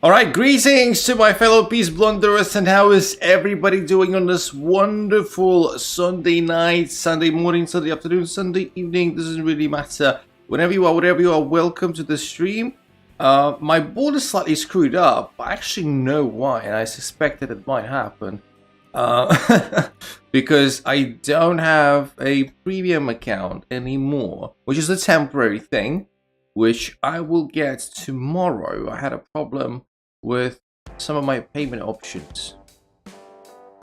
Alright, greetings to my fellow peace blunderers, and how is everybody doing on this wonderful Sunday night, Sunday morning, Sunday afternoon, Sunday evening? Doesn't really matter. Whenever you are, whatever you are, welcome to the stream. My board is slightly screwed up. I actually know why, and I suspected it might happen. Because I don't have a premium account anymore, which is a temporary thing, which I will get tomorrow. I had a problem with some of my payment options.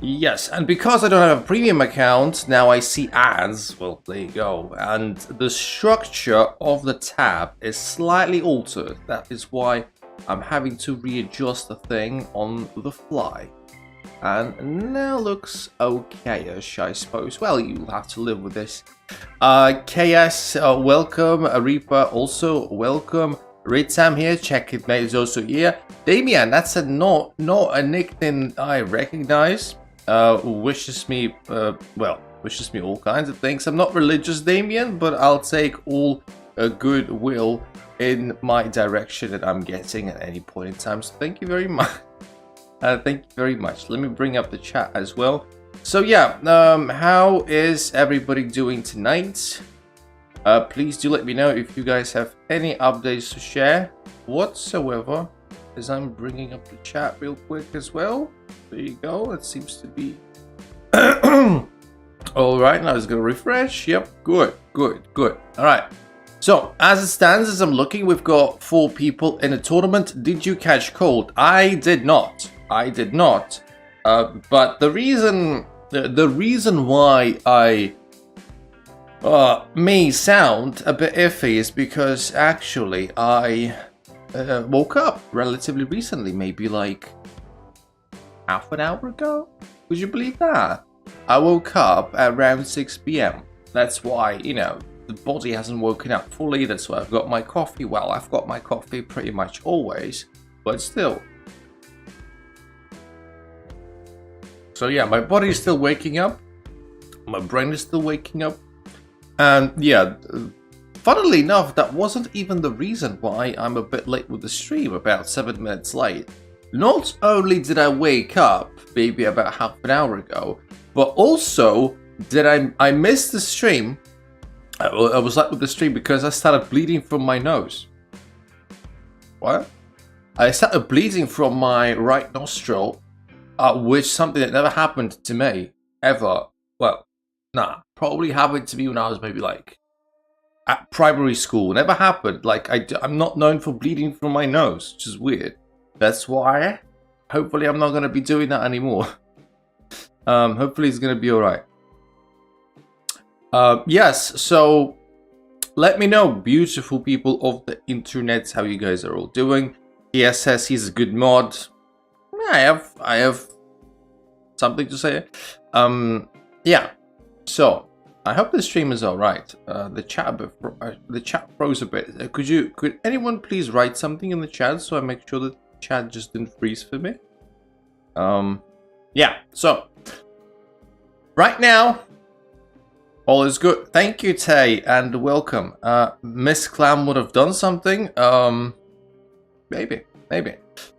Yes, and because I don't have a premium account, now I see ads. Well, there you go. And the structure of the tab is slightly altered. That is why I'm having to readjust the thing on the fly. And now looks okay-ish, I suppose. Well, you'll have to live with this. KS, welcome. Reaper, also welcome. Ritam here, Checkmate is also here. Damien, that's not a nickname I recognize. Wishes me all kinds of things. I'm not religious, Damien, but I'll take all goodwill in my direction that I'm getting at any point in time. So thank you very much. Thank you very much. Let me bring up the chat as well. So yeah, how is everybody doing tonight? Please do let me know if you guys have any updates to share whatsoever, as I'm bringing up the chat real quick as well. There you go. It seems to be all right. Now it's gonna refresh. Yep, good. All right. So as it stands, as I'm looking, we've got 4 people in a tournament. Did you catch cold? I did not. But the reason why I may sound a bit iffy is because actually I woke up relatively recently, maybe like half an hour ago. Would you believe that? I woke up at around 6 p.m. That's why, you know, the body hasn't woken up fully. That's why I've got my coffee. Well, I've got my coffee pretty much always, but still. So yeah, my body is still waking up. My brain is still waking up. And yeah, funnily enough, that wasn't even the reason why I'm a bit late with the stream, about 7 minutes late. Not only did I wake up maybe about half an hour ago, but also did I missed the stream. I was late with the stream because I started bleeding from my nose. What? I started bleeding from my right nostril, which something that never happened to me ever. Well, nah, probably happened to me when I was maybe like at primary school. Never happened. Like I'm not known for bleeding from my nose, which is weird. That's why. Hopefully, I'm not gonna be doing that anymore. Hopefully, it's gonna be all right. Yes. So, let me know, beautiful people of the internet, how you guys are all doing. TS says he's a good mod. I have something to say. Yeah. So I hope the stream is all right. The chat froze a bit. Could anyone please write something in the chat so I make sure that the chat just didn't freeze for me? Yeah. So right now, all is good. Thank you, Tay, and welcome. Miss Clam would have done something. Maybe.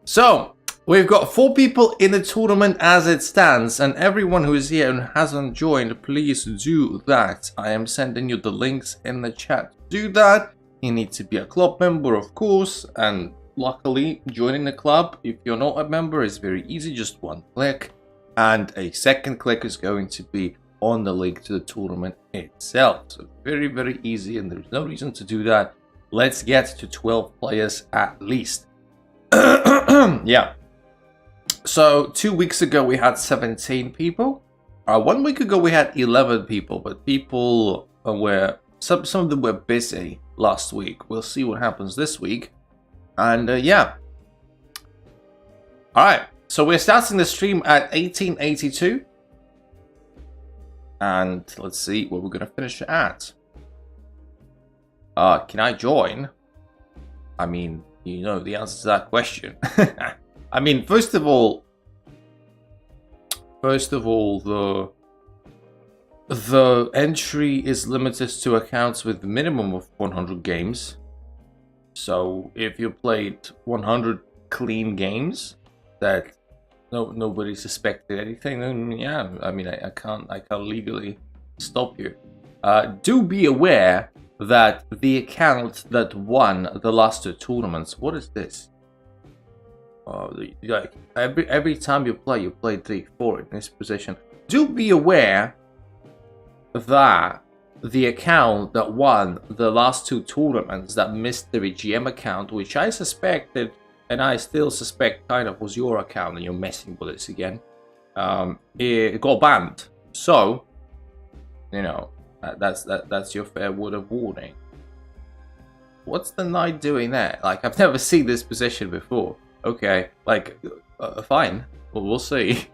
So we've got 4 people in the tournament as it stands, and everyone who is here and hasn't joined, please do that. I am sending you the links in the chat. Do that. You need to be a club member, of course, and luckily joining the club, if you're not a member, is very easy. Just 1 click, and a second click is going to be on the link to the tournament itself. So very, very easy, and there's no reason to do that. Let's get to 12 players at least. Yeah. So 2 weeks ago we had 17 people. 1 week ago we had 11 people, but people were some of them were busy last week. We'll see what happens this week. And yeah. All right. So we're starting the stream at 1882. And let's see what we're going to finish at. Can I join? I mean, you know the answer to that question. I mean, first of all, the entry is limited to accounts with a minimum of 100 games. So if you played 100 clean games that nobody suspected anything, then yeah, I mean, I can't legally stop you. Do be aware that the account that won the last 2 tournaments, what is this? Like every time you play 3-4 in this position. Do be aware that the account that won the last 2 tournaments, that mystery GM account, which I suspected, and I still suspect kind of was your account, and you're messing with this again, it got banned. So, you know, that's your fair word of warning. What's the knight doing there? Like, I've never seen this position before. Okay, like, fine. Well, we'll see.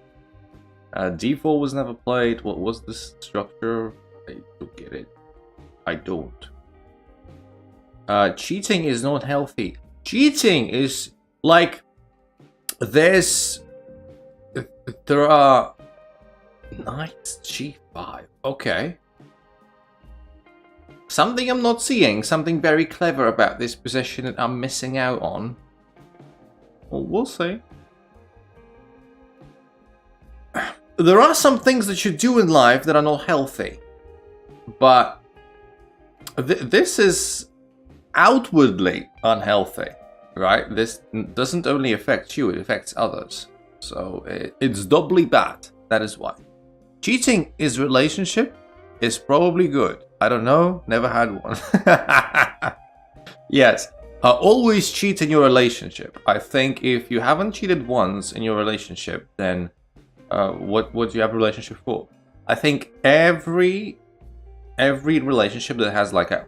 D4 was never played. What was this structure? I don't get it. I don't. Cheating is not healthy. Cheating is like there are knight g5. Okay. Something I'm not seeing, something very clever about this position that I'm missing out on. Well, we'll see. There are some things that you do in life that are not healthy. But this is outwardly unhealthy, right? This doesn't only affect you, it affects others. So it's doubly bad. That is why. Cheating is relationship is probably good. I don't know, never had one. Yes, always cheat in your relationship. I think if you haven't cheated once in your relationship, then what do you have a relationship for? I think every relationship that has like a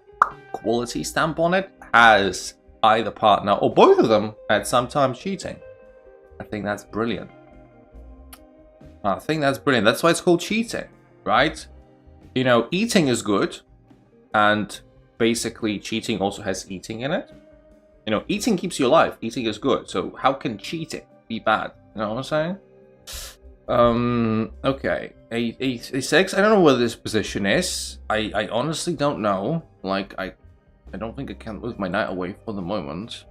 quality stamp on it has either partner or both of them at some time cheating. I think that's brilliant. That's why it's called cheating, right? You know, eating is good, And basically, cheating also has eating in it. You know, eating keeps you alive. Eating is good. So how can cheating be bad? You know what I'm saying? Okay. A 6. I don't know where this position is. I honestly don't know. Like, I don't think I can move my knight away for the moment.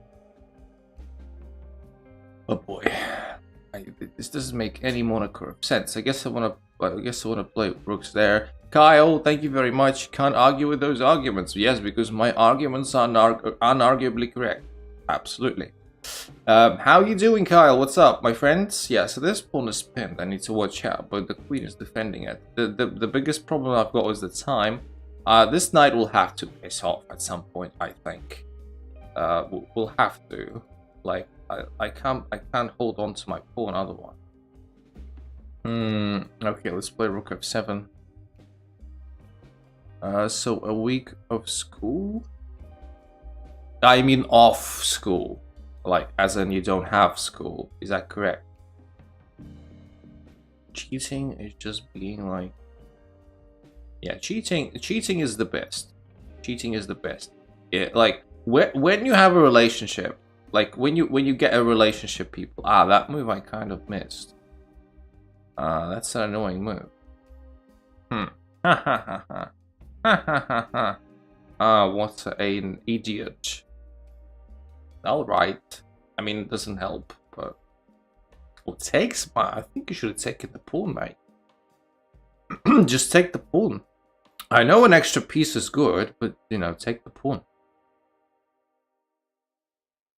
Oh boy. This doesn't make any more sense. I guess I want to play rooks there. Kyle, thank you very much. Can't argue with those arguments. Yes, because my arguments are unarguably correct. Absolutely. How you doing, Kyle? What's up, my friends? Yeah, so this pawn is pinned. I need to watch out, but the queen is defending it. The biggest problem I've got is the time. This knight will have to piss off at some point, I think. We'll have to. Like, I can't hold on to my pawn otherwise. Okay, let's play rook f7. So a week of school? I mean off school. Like, as in you don't have school. Is that correct? Cheating is just being like... Yeah, cheating is the best. Cheating is the best. Yeah, like, when you have a relationship, like, when you get a relationship, people... Ah, that move I kind of missed. That's an annoying move. Ha ha ha ha. Ha ha ha ha. Ah, what an idiot. Alright. I mean, it doesn't help, but... Well, takes, man. I think you should have taken the pawn, mate. Just take the pawn. I know an extra piece is good, but, you know, take the pawn.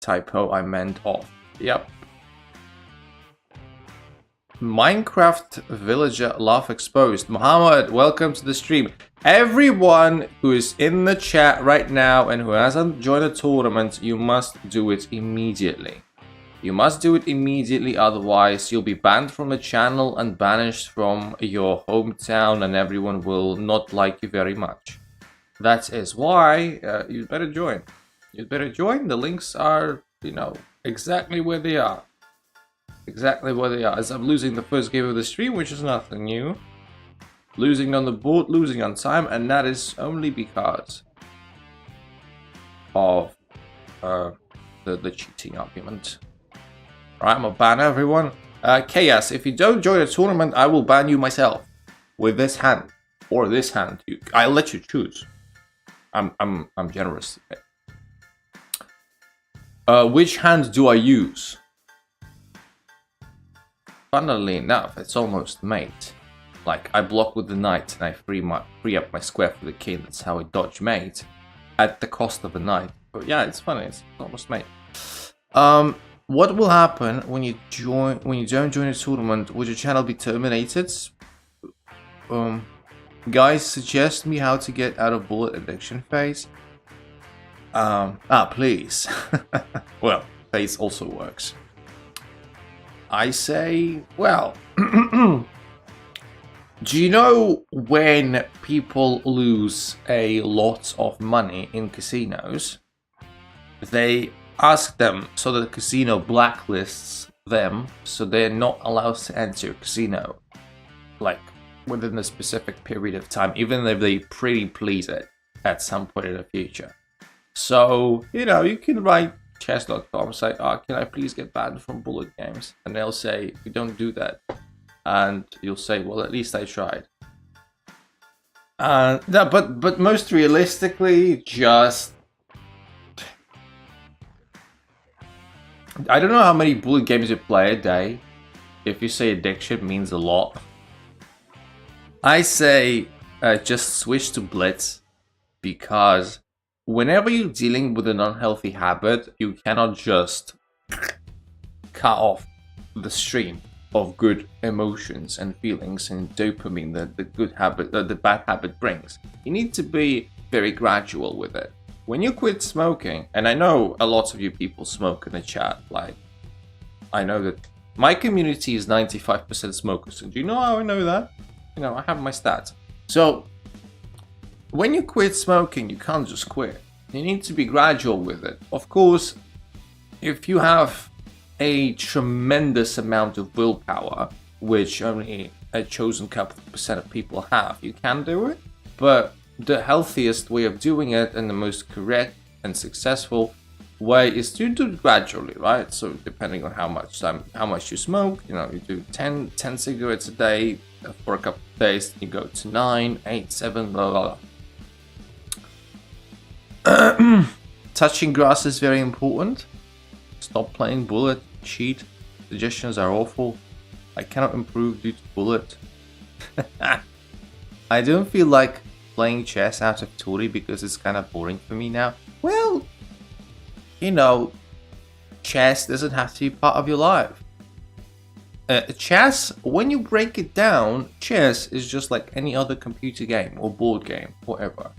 Typo, I meant off. Yep. Minecraft villager laugh exposed. Muhammad, welcome to the stream. Everyone who is in the chat right now and who hasn't joined a tournament, you must do it immediately. You must do it immediately, otherwise you'll be banned from the channel and banished from your hometown, and everyone will not like you very much. That is why you better join. You better join. The links are, you know, exactly where they are. Exactly where they are. As I'm losing the first game of the stream, which is nothing new. Losing on the board, losing on time, and that is only because of the cheating argument. Right, I'm gonna ban everyone. Chaos, if you don't join a tournament, I will ban you myself. With this hand. Or this hand. I'll let you choose. I'm generous. Which hand do I use? Funnily enough, it's almost mate. Like, I block with the knight and I free up my square for the king. That's how I dodge mate. At the cost of a knight. But yeah, it's funny, it's almost mate. What will happen when you don't join a tournament? Would your channel be terminated? Guys, suggest me how to get out of bullet addiction phase. Please. Well, phase also works. I say, well, do you know when people lose a lot of money in casinos, they ask them so that the casino blacklists them, so they're not allowed to enter a casino, like, within a specific period of time, even if they pretty please it at some point in the future. So, you know, you can write chess.com, say, can I please get banned from bullet games? And they'll say, we don't do that. And you'll say, well, at least I tried. No, but most realistically, just... I don't know how many bullet games you play a day. If you say addiction means a lot. I say, just switch to Blitz, because whenever you're dealing with an unhealthy habit, you cannot just cut off the stream of good emotions and feelings and dopamine that the good habit, the bad habit brings. You need to be very gradual with it. When you quit smoking, and I know a lot of you people smoke in the chat, like, I know that my community is 95% smokers, and do you know how I know that? You know, I have my stats. So, when you quit smoking, you can't just quit. You need to be gradual with it. Of course, if you have a tremendous amount of willpower, which only a chosen couple of % of people have, you can do it. But the healthiest way of doing it and the most correct and successful way is to do it gradually, right? So depending on how much you smoke, you know, you do 10 cigarettes a day for a couple of days, you go to 9, 8, 7, blah blah blah. Touching grass is very important. Stop playing bullet, cheat. Suggestions are awful. I cannot improve due to bullet. I don't feel like playing chess out of Tourney because it's kind of boring for me now. Well, you know, chess doesn't have to be part of your life. Chess, when you break it down, chess is just like any other computer game or board game, whatever.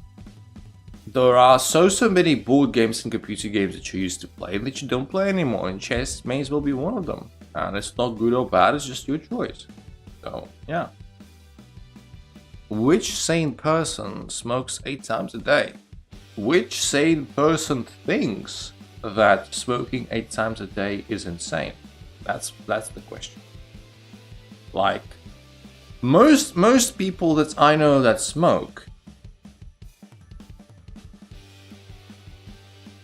There are so many board games and computer games that you used to play that you don't play anymore, and chess may as well be one of them. And it's not good or bad, it's just your choice. So, yeah. Which sane person smokes 8 times a day? Which sane person thinks that smoking 8 times a day is insane? That's the question. Like, most people that I know that smoke,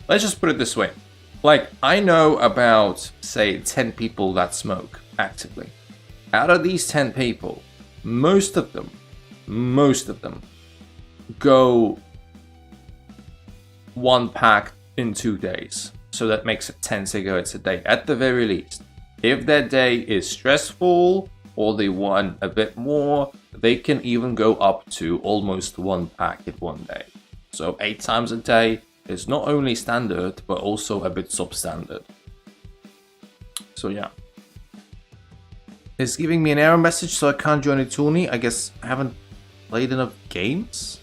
let's just put it this way. Like, I know about, say, 10 people that smoke actively. Out of these 10 people, most of them go 1 pack in 2 days. So that makes it 10 cigarettes a day at the very least. If their day is stressful or they want a bit more, they can even go up to almost 1 pack in 1 day. So 8 times a day is not only standard, but also a bit substandard. So yeah. It's giving me an error message, so I can't join a tourney. I guess I haven't played enough games.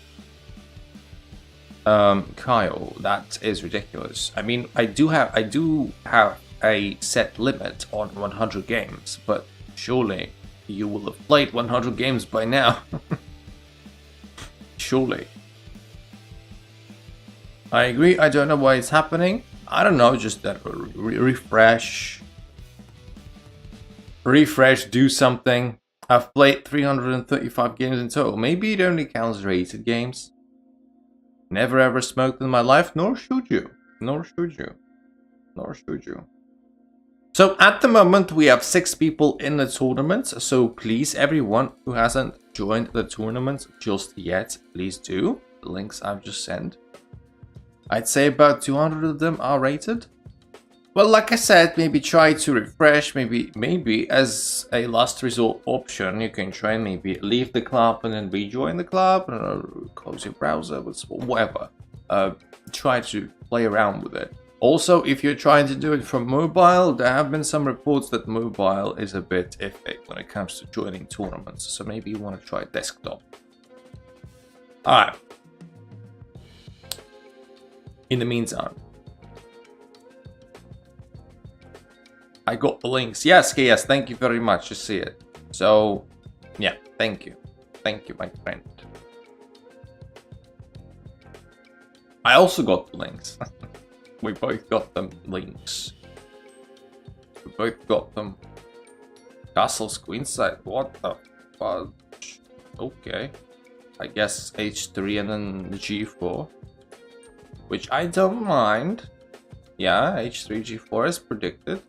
Kyle, that is ridiculous. I mean, I do have a set limit on 100 games, but surely you will have played 100 games by now. Surely. I agree. I don't know why it's happening. I don't know. Just that refresh, do something. I've played 335 games in total. Maybe it only counts rated games. Never ever smoked in my life, nor should you. Nor should you. Nor should you. So at the moment we have 6 people in the tournament. So please, everyone who hasn't joined the tournament just yet, please do. The links I've just sent. I'd say about 200 of them are rated. Well, like I said, maybe try to refresh. Maybe as a last resort option, you can try and maybe leave the club and then rejoin the club, and close your browser, whatever. Try to play around with it. Also, if you're trying to do it from mobile, there have been some reports that mobile is a bit iffy when it comes to joining tournaments. So maybe you want to try desktop. Alright. In the meantime, I got the links. Yes, yes, thank you very much. You see it. So, yeah, thank you. Thank you, my friend. I also got the links. We both got them links. We both got them. Castle Queenside. What the fudge? Okay. I guess H3 and then G4. Which I don't mind. Yeah, H3, G4 as predicted.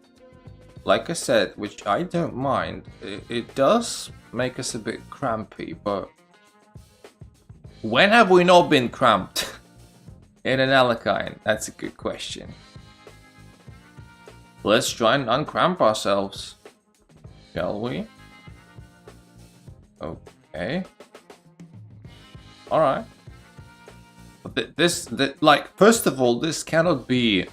Like I said, which I don't mind. It does make us a bit crampy, but when have we not been cramped in an Alakine? That's a good question. Let's try and uncramp ourselves, shall we? Okay. Alright. Like, first of all, this cannot be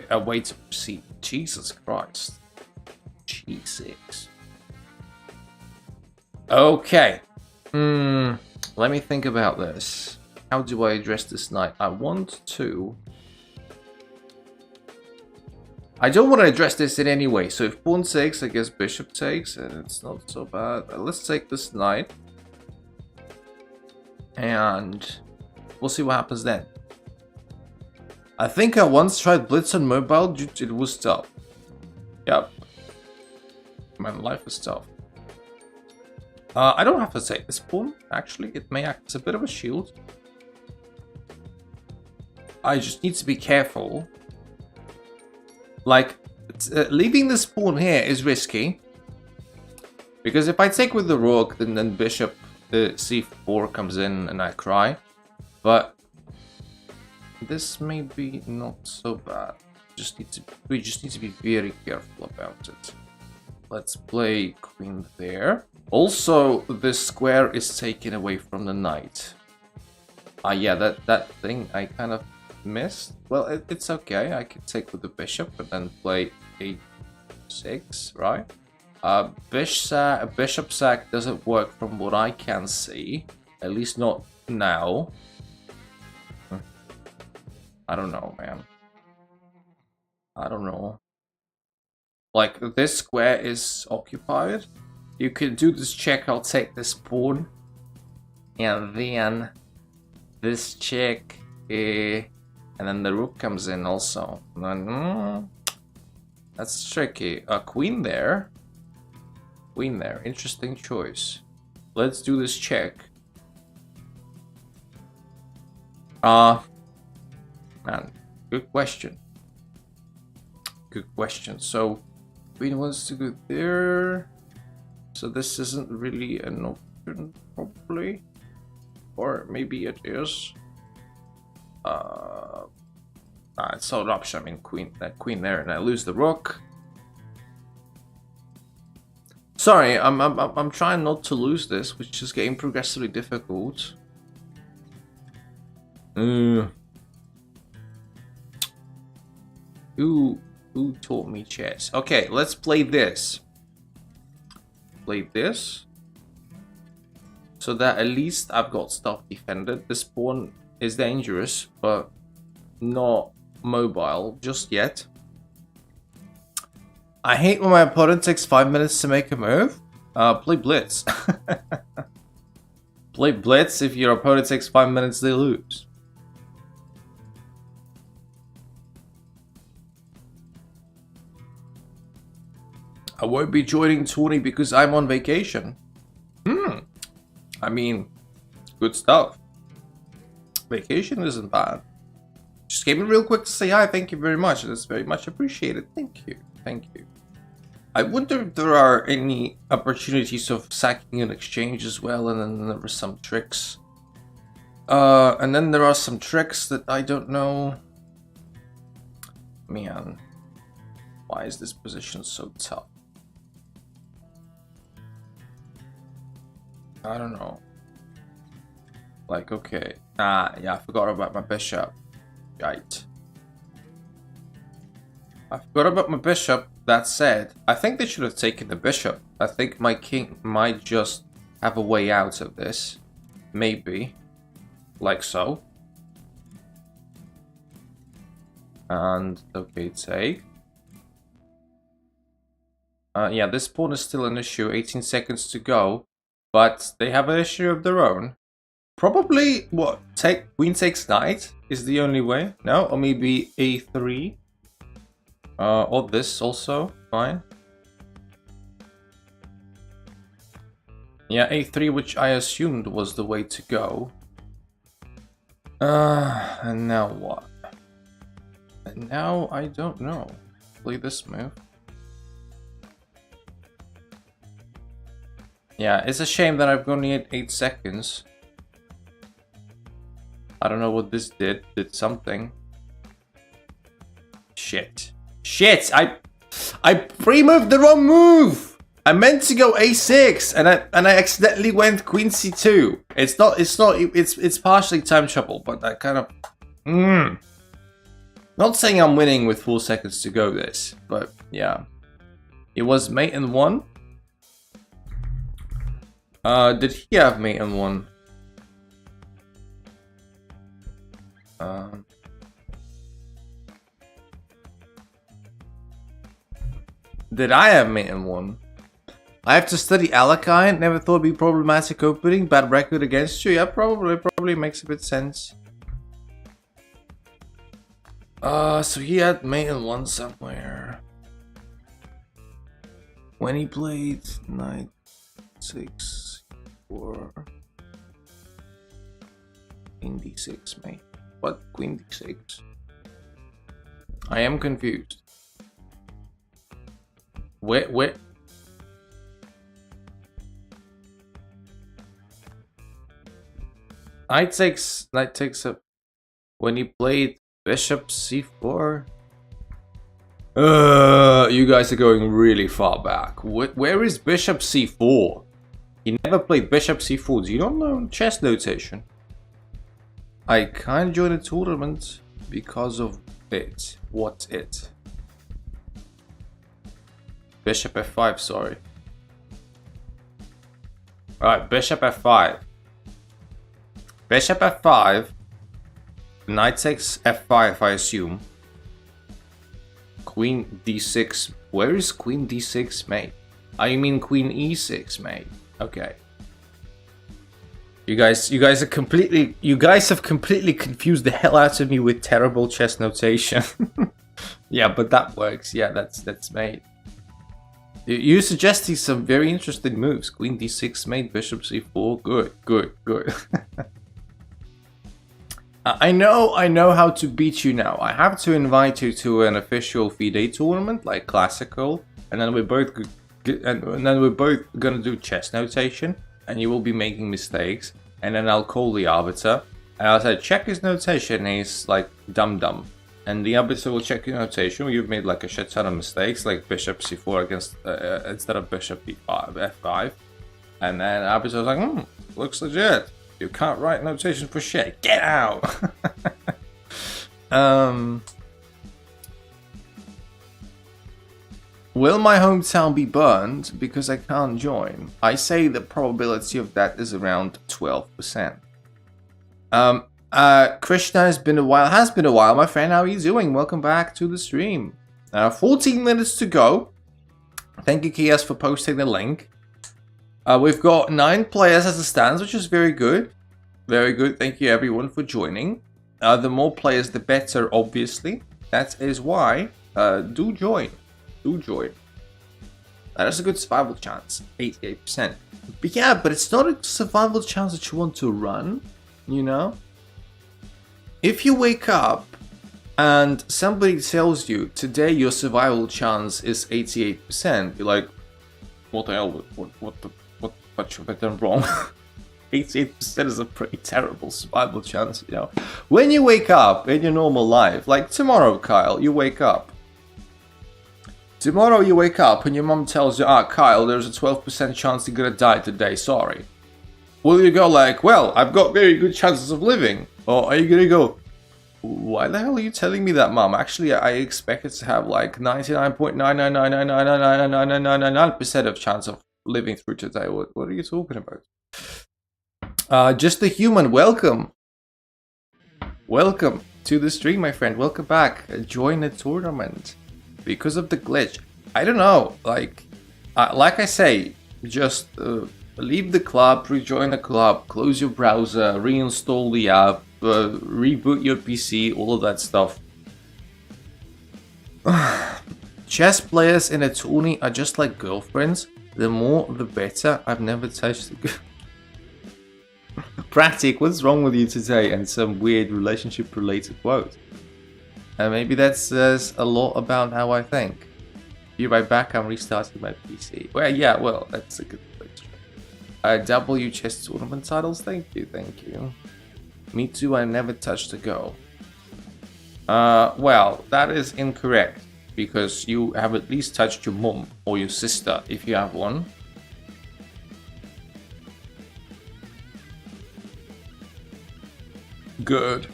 a way to proceed. Jesus Christ. G6. Okay. Let me think about this. How do I address this knight? I don't want to address this in any way. So if pawn takes, I guess bishop takes, and it's not so bad. Let's take this knight. And we'll see what happens then. I think I once tried Blitz on mobile, it was tough. Yep. Man, life is tough. I don't have to take this pawn, actually. It may act as a bit of a shield. I just need to be careful. Like, leaving this pawn here is risky. Because if I take with the rook, then bishop c4 comes in and I cry. But this may be not so bad. We just need to be very careful about it. Let's play queen there. Also, this square is taken away from the knight. Yeah, that thing I kind of missed. Well, it's okay. I can take with the bishop and then play a6, right? Bishop sack doesn't work from what I can see. At least not now. I don't know, man. I don't know. Like, this square is occupied. You can do this check, I'll take this pawn. And then this check, and then the rook comes in also. And then, that's tricky. A queen there. Queen there. Interesting choice. Let's do this check. Man, good question. Good question. So, queen wants to go there. So this isn't really an option, probably. Or maybe it is. It's not an option. I mean, queen there, and I lose the rook. Sorry, I'm trying not to lose this, which is getting progressively difficult. Who taught me chess? Okay, let's play this. Play this. So that at least I've got stuff defended. This pawn is dangerous, but not mobile just yet. I hate when my opponent takes 5 minutes to make a move. Play blitz. Play blitz. If your opponent takes 5 minutes, they lose. I won't be joining Tourney because I'm on vacation. I mean, good stuff. Vacation isn't bad. Just came in real quick to say hi. Thank you very much. That's very much appreciated. Thank you. Thank you. I wonder if there are any opportunities of sacking an exchange as well, and then there were some tricks. And then there are some tricks that I don't know. Man, why is this position so tough? I don't know. Like, okay. Yeah, I forgot about my bishop. Right. I forgot about my bishop. That said, I think they should have taken the bishop. I think my king might just have a way out of this. Maybe. Like so. And, okay, take. Yeah, this pawn is still an issue. 18 seconds to go. But they have an issue of their own. Probably, what? Queen takes knight is the only way. No? Or maybe a3. Or this also. Fine. Yeah, a3, which I assumed was the way to go. And now what? And now I don't know. Play this move. Yeah, it's a shame that I've only had 8 seconds. I don't know what this did. Did something. Shit. Shit! I pre-moved the wrong move! I meant to go a6 and I accidentally went queen c2. It's partially time trouble, but I kind of Not saying I'm winning with 4 seconds to go this, but yeah. It was mate in 1. Did he have mate in 1? Did I have mate in 1? I have to study Alakine. Never thought it'd be problematic opening. Bad record against you. Yeah, probably makes a bit sense. So he had mate in 1 somewhere. When he played knight 6 or king d6 mate. What? Queen d6? I am confused. Where? Knight takes a... When he played bishop c4? You guys are going really far back. Where is bishop c4? He never played bishop c4. Do you not know chess notation? I can't join a tournament because of it. What's it? Bishop f5, sorry. Alright, bishop f5. Bishop f5. Knight takes f5, I assume. Queen d6. Where is queen d6 made? I mean queen e6 made. Okay. You guys have completely confused the hell out of me with terrible chess notation. Yeah, but that works. Yeah, that's made. You suggested some very interesting moves. Queen d6 made, bishop c4. Good. I know how to beat you now. I have to invite you to an official FIDE tournament, like classical, and then we're both gonna do chess notation, and you will be making mistakes, and then I'll call the arbiter, and I'll say check his notation. He's like dumb, and the arbiter will check your notation. You've made like a shit ton of mistakes, like bishop c4 against instead of bishop f5, and then the arbiter was like, looks legit. You can't write notation for shit. Get out! Will my hometown be burned because I can't join? I say the probability of that is around 12%. Krishna has been a while, my friend. How are you doing? Welcome back to the stream. 14 minutes to go. Thank you, Kias, for posting the link. We've got 9 players as it stands, which is very good. Very good. Thank you, everyone, for joining. The more players, the better, obviously. That is why. Do join. Do join. That is a good survival chance. 88%. But yeah, but it's not a survival chance that you want to run, you know? If you wake up and somebody tells you, today your survival chance is 88%, you're like, what the hell? What should I have done wrong? 88% is a pretty terrible survival chance, you know. When you wake up in your normal life, like tomorrow, Kyle, you wake up. Tomorrow you wake up and your mom tells you, Kyle, there's a 12% chance you're gonna die today, sorry. Will you go like, well, I've got very good chances of living? Or are you gonna go, why the hell are you telling me that, Mom? Actually, I expect it to have like 99.999999999% of chance of living through today. What are you talking about? Just a human, welcome. Welcome to the stream, my friend. Welcome back. Join the tournament. Because of the glitch. I don't know, like I say, just leave the club, rejoin the club, close your browser, reinstall the app, reboot your PC, all of that stuff. Chess players in a tourney are just like girlfriends. The more, the better. I've never touched a girl. Pratik, what's wrong with you today? And some weird relationship-related quote. Maybe that says a lot about how I think. Be right back, I'm restarting my PC. Well, yeah, well, that's a good place. W chess tournament titles, thank you. Me too, I never touched a girl. Well, that is incorrect. Because you have at least touched your mom or your sister, if you have one. Good.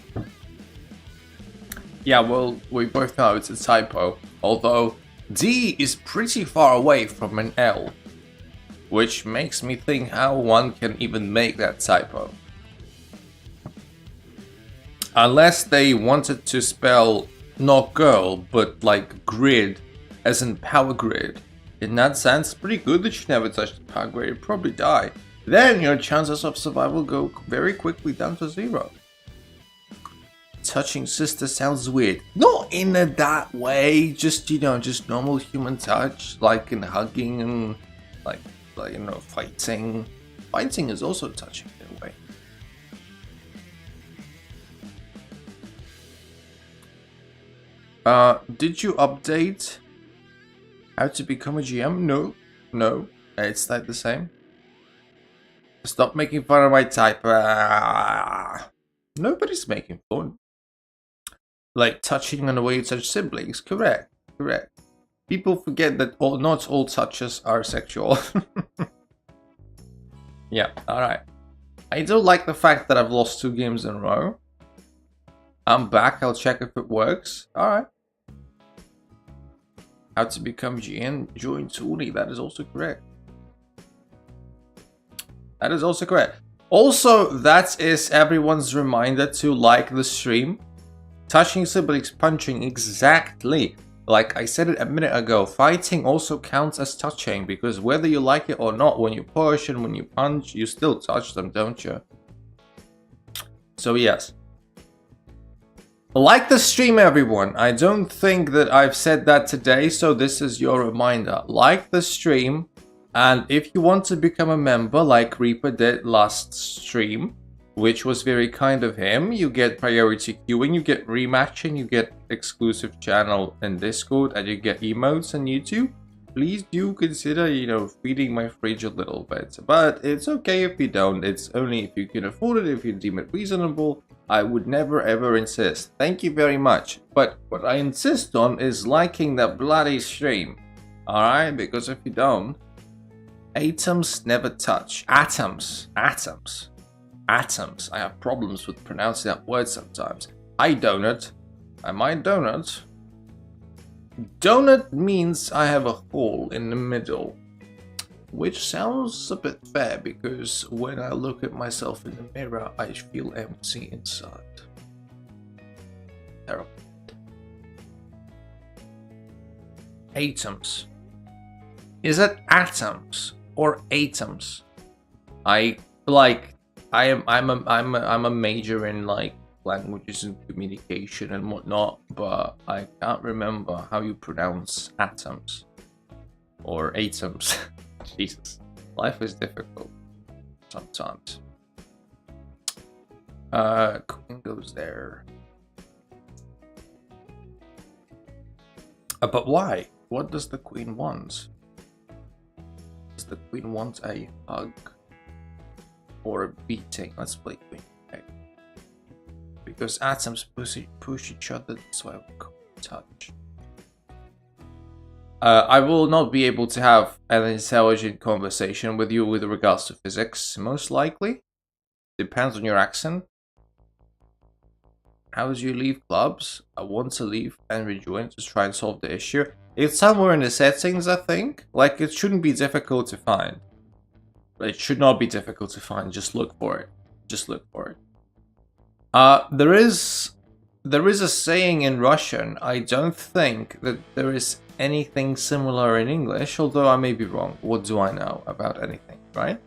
Yeah, well, we both know it's a typo, although D is pretty far away from an L, which makes me think how one can even make that typo. Unless they wanted to spell not girl, but like grid, as in power grid. In that sense, pretty good that you never touched the power grid, you'd probably die. Then your chances of survival go very quickly down to 0. Touching sister sounds weird. Not in that way, just, you know, just normal human touch, like in hugging and like you know, fighting. Fighting is also touching in a way. Did you update how to become a GM? No. No. It's like the same. Stop making fun of my type. Nobody's making fun. Like touching on the way you touch siblings. Correct. Correct. People forget that not all touches are sexual. Yeah, alright. I don't like the fact that I've lost 2 games in a row. I'm back. I'll check if it works. Alright. How to become GM? Join Tourney. That is also correct. That is also correct. Also, that is everyone's reminder to like the stream. Touching siblings, punching, exactly. Like I said it a minute ago, fighting also counts as touching, because whether you like it or not, when you push and when you punch, you still touch them, don't you? So yes. Like the stream, everyone. I don't think that I've said that today, so this is your reminder. Like the stream, and if you want to become a member, like Reaper did last stream, which was very kind of him, you get priority queuing, you get rematching, you get exclusive channel in Discord, and you get emotes on YouTube. Please do consider, feeding my fridge a little bit. But it's okay if you don't. It's only if you can afford it, if you deem it reasonable. I would never ever insist. Thank you very much. But what I insist on is liking that bloody stream. Alright? Because if you don't, atoms never touch. Atoms. Atoms. Atoms. I have problems with pronouncing that word sometimes. Hi, donut. Am I donut? Donut means I have a hole in the middle. Which sounds a bit fair, because when I look at myself in the mirror, I feel empty inside. Terrible. Atoms. Is it atoms or atoms? I'm a major in like languages and communication and whatnot, but I can't remember how you pronounce atoms or atoms. Jesus, life is difficult sometimes. Queen goes there. But why? What does the queen want? Does the queen want a hug? Or a beating? Let's play queen. Okay. Because atoms push each other, so I will touch. I will not be able to have an intelligent conversation with you with regards to physics, most likely. Depends on your accent. How do you leave clubs? I want to leave and rejoin to try and solve the issue. It's somewhere in the settings, I think. Like, it shouldn't be difficult to find. It should not be difficult to find. Just look for it. Just look for it. There is a saying in Russian. I don't think that there is anything similar in English, although I may be wrong. What do I know about anything, right?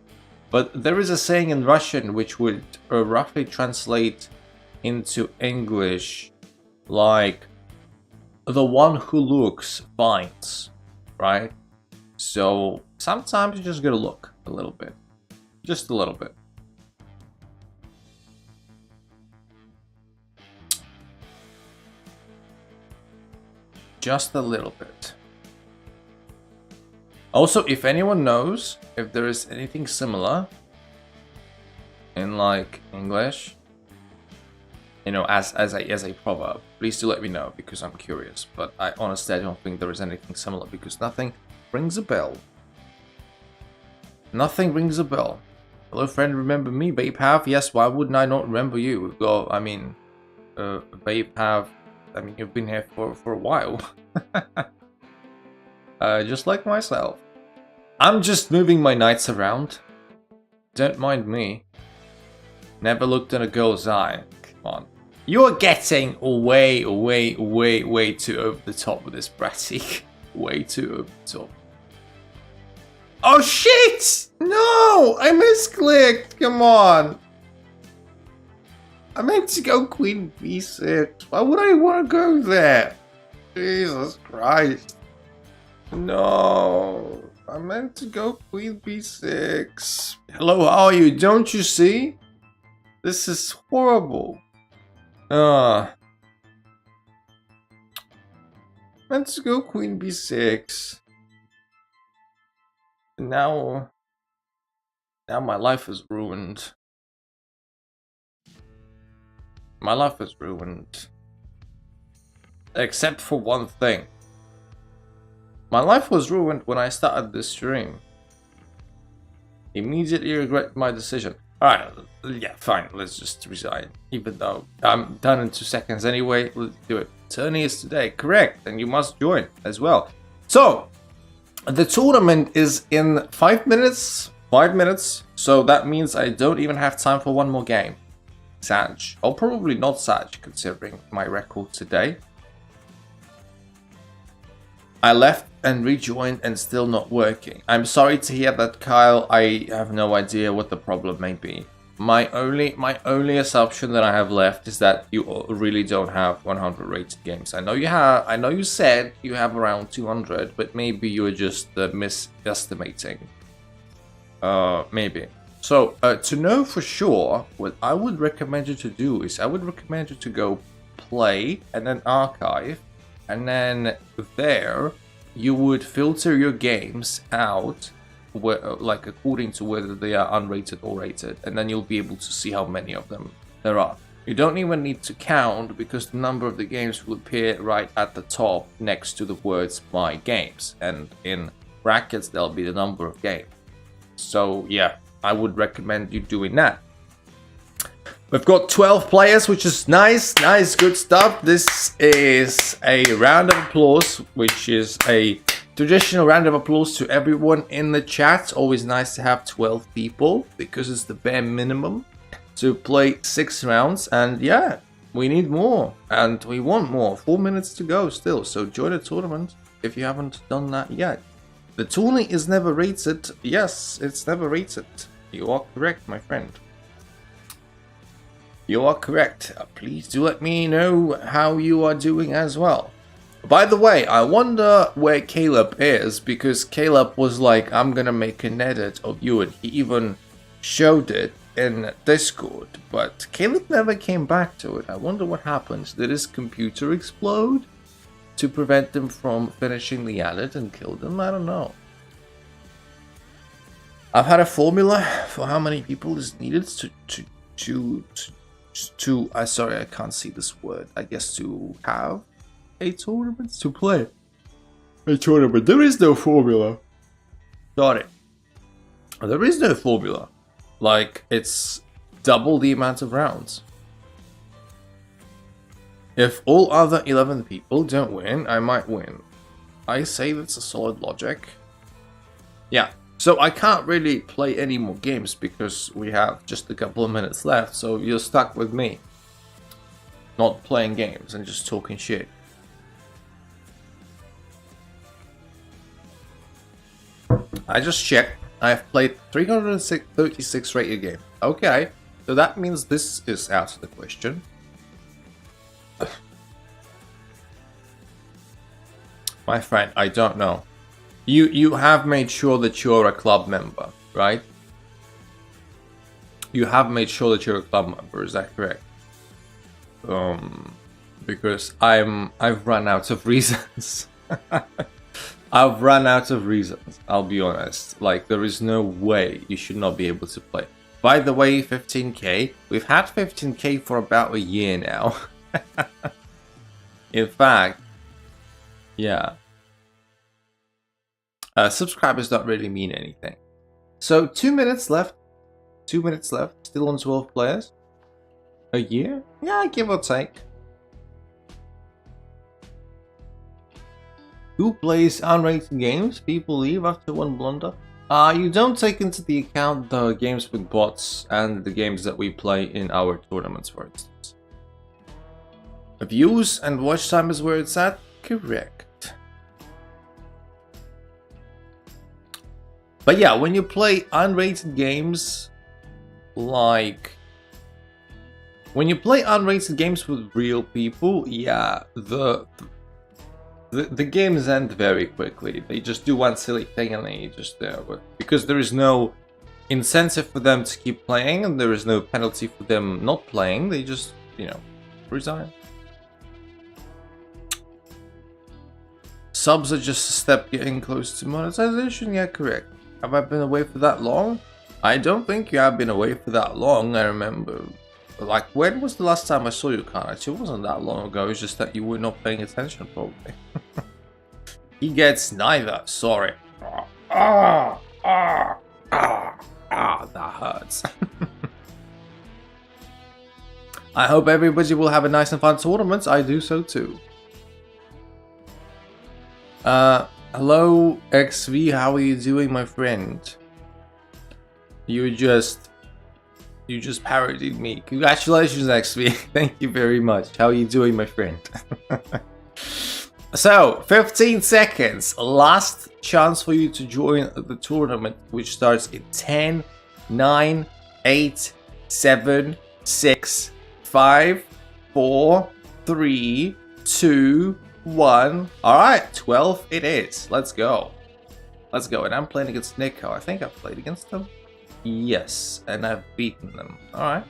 But there is a saying in Russian which would roughly translate into English like, the one who looks finds, right? So sometimes you just gotta look a little bit. Just a little bit. Just a little bit. Also, if anyone knows if there is anything similar in like English, as a proverb, please do let me know, because I'm curious. But I honestly don't think there is anything similar, because nothing rings a bell. Nothing rings a bell. Hello friend, remember me? Babe Have? Yes, why wouldn't I not remember you? We've got, Babe Have, you've been here for a while. Just like myself. I'm just moving my knights around. Don't mind me. Never looked in a girl's eye. Come on. You're getting way too over the top with this, Bratty. Way too over the top. Oh shit! No! I misclicked! Come on! I meant to go Queen B6. Why would I want to go there? Jesus Christ. No. I meant to go Queen B6. Hello, how are you? Don't you see? This is horrible. meant to go queen b6. Now my life is ruined. My life is ruined. Except for one thing. My life was ruined when I started this stream. Immediately regret my decision. Alright, yeah, fine, let's just resign. Even though I'm done in 2 seconds anyway, let's do it. Tourney is today, correct, and you must join as well. So, the tournament is in 5 minutes. 5 minutes, so that means I don't even have time for one more game. Sag. Or probably not Sag, considering my record today. I left and rejoined and still not working. I'm sorry to hear that, Kyle. I have no idea what the problem may be. My only assumption that I have left is that you really don't have 100 rated games. I know you have. I know you said you have around 200, but maybe you were just misestimating. Maybe. So to know for sure, what I would recommend you to do is I would recommend you to go play and then archive. And then there, you would filter your games out, like according to whether they are unrated or rated, and then you'll be able to see how many of them there are. You don't even need to count because the number of the games will appear right at the top next to the words "My Games," and in brackets there'll be the number of games. So yeah, I would recommend you doing that. We've got 12 players, which is nice, good stuff. This is a round of applause, which is a traditional round of applause to everyone in the chat. Always nice to have 12 people, because it's the bare minimum to play 6 rounds. And yeah, we need more, and we want more. 4 minutes to go still, so join the tournament if you haven't done that yet. The tourney is never rated. Yes, it's never rated. You are correct, my friend. You are correct. Please do let me know how you are doing as well. By the way, I wonder where Caleb is, because Caleb was like, I'm gonna make an edit of you, and he even showed it in Discord, but Caleb never came back to it. I wonder what happened. Did his computer explode to prevent him from finishing the edit and killed him? I don't know. I've had a formula for how many people is needed sorry, I can't see this word. I guess to have a tournament, to play a tournament. There is no formula. Sorry. There is no formula. Like, it's double the amount of rounds. If all other 11 people don't win, I might win. I say that's a solid logic. Yeah. So I can't really play any more games because we have just a couple of minutes left, so you're stuck with me. Not playing games and just talking shit. I just checked. I have played 336 rated games. Okay, so that means this is out of the question. My friend, I don't know. You have made sure that you're a club member, right? You have made sure that you're a club member, is that correct? Because I've run out of reasons. I've run out of reasons, I'll be honest. Like, there is no way you should not be able to play. By the way, 15k, we've had 15k for about a year now. In fact, yeah. Subscribers don't really mean anything. So 2 minutes left. 2 minutes left. Still on 12 players. A year? Yeah, give or take. Who plays unrated games? People leave after one blunder. You don't take into the account the games with bots and the games that we play in our tournaments, for instance. Views and watch time is where it's at? Correct. But yeah, when you play unrated games, like... when you play unrated games with real people, yeah, the games end very quickly. They just do one silly thing and they just because there is no incentive for them to keep playing and there is no penalty for them not playing, they just, you know, resign. subs are just a step getting close to monetization. Yeah, correct. Have I been away for that long? I don't think you have been away for that long. I remember, like, when was the last time I saw you, Khan? Actually, it wasn't that long ago. It's just that you were not paying attention, probably. He gets neither. Sorry. That hurts. I hope everybody will have a nice and fun tournament. I do so too. Hello, XV. How are you doing, my friend? You just parodied me. Congratulations, XV. Thank you very much. How are you doing, my friend? So, 15 seconds. Last chance for you to join the tournament, which starts in 10, 9, 8, 7, 6, 5, 4, 3, 2, 1. Alright, 12 it is. Let's go. Let's go. And I'm playing against Nico. I think I've played against them. Yes, and I've beaten them. Alright.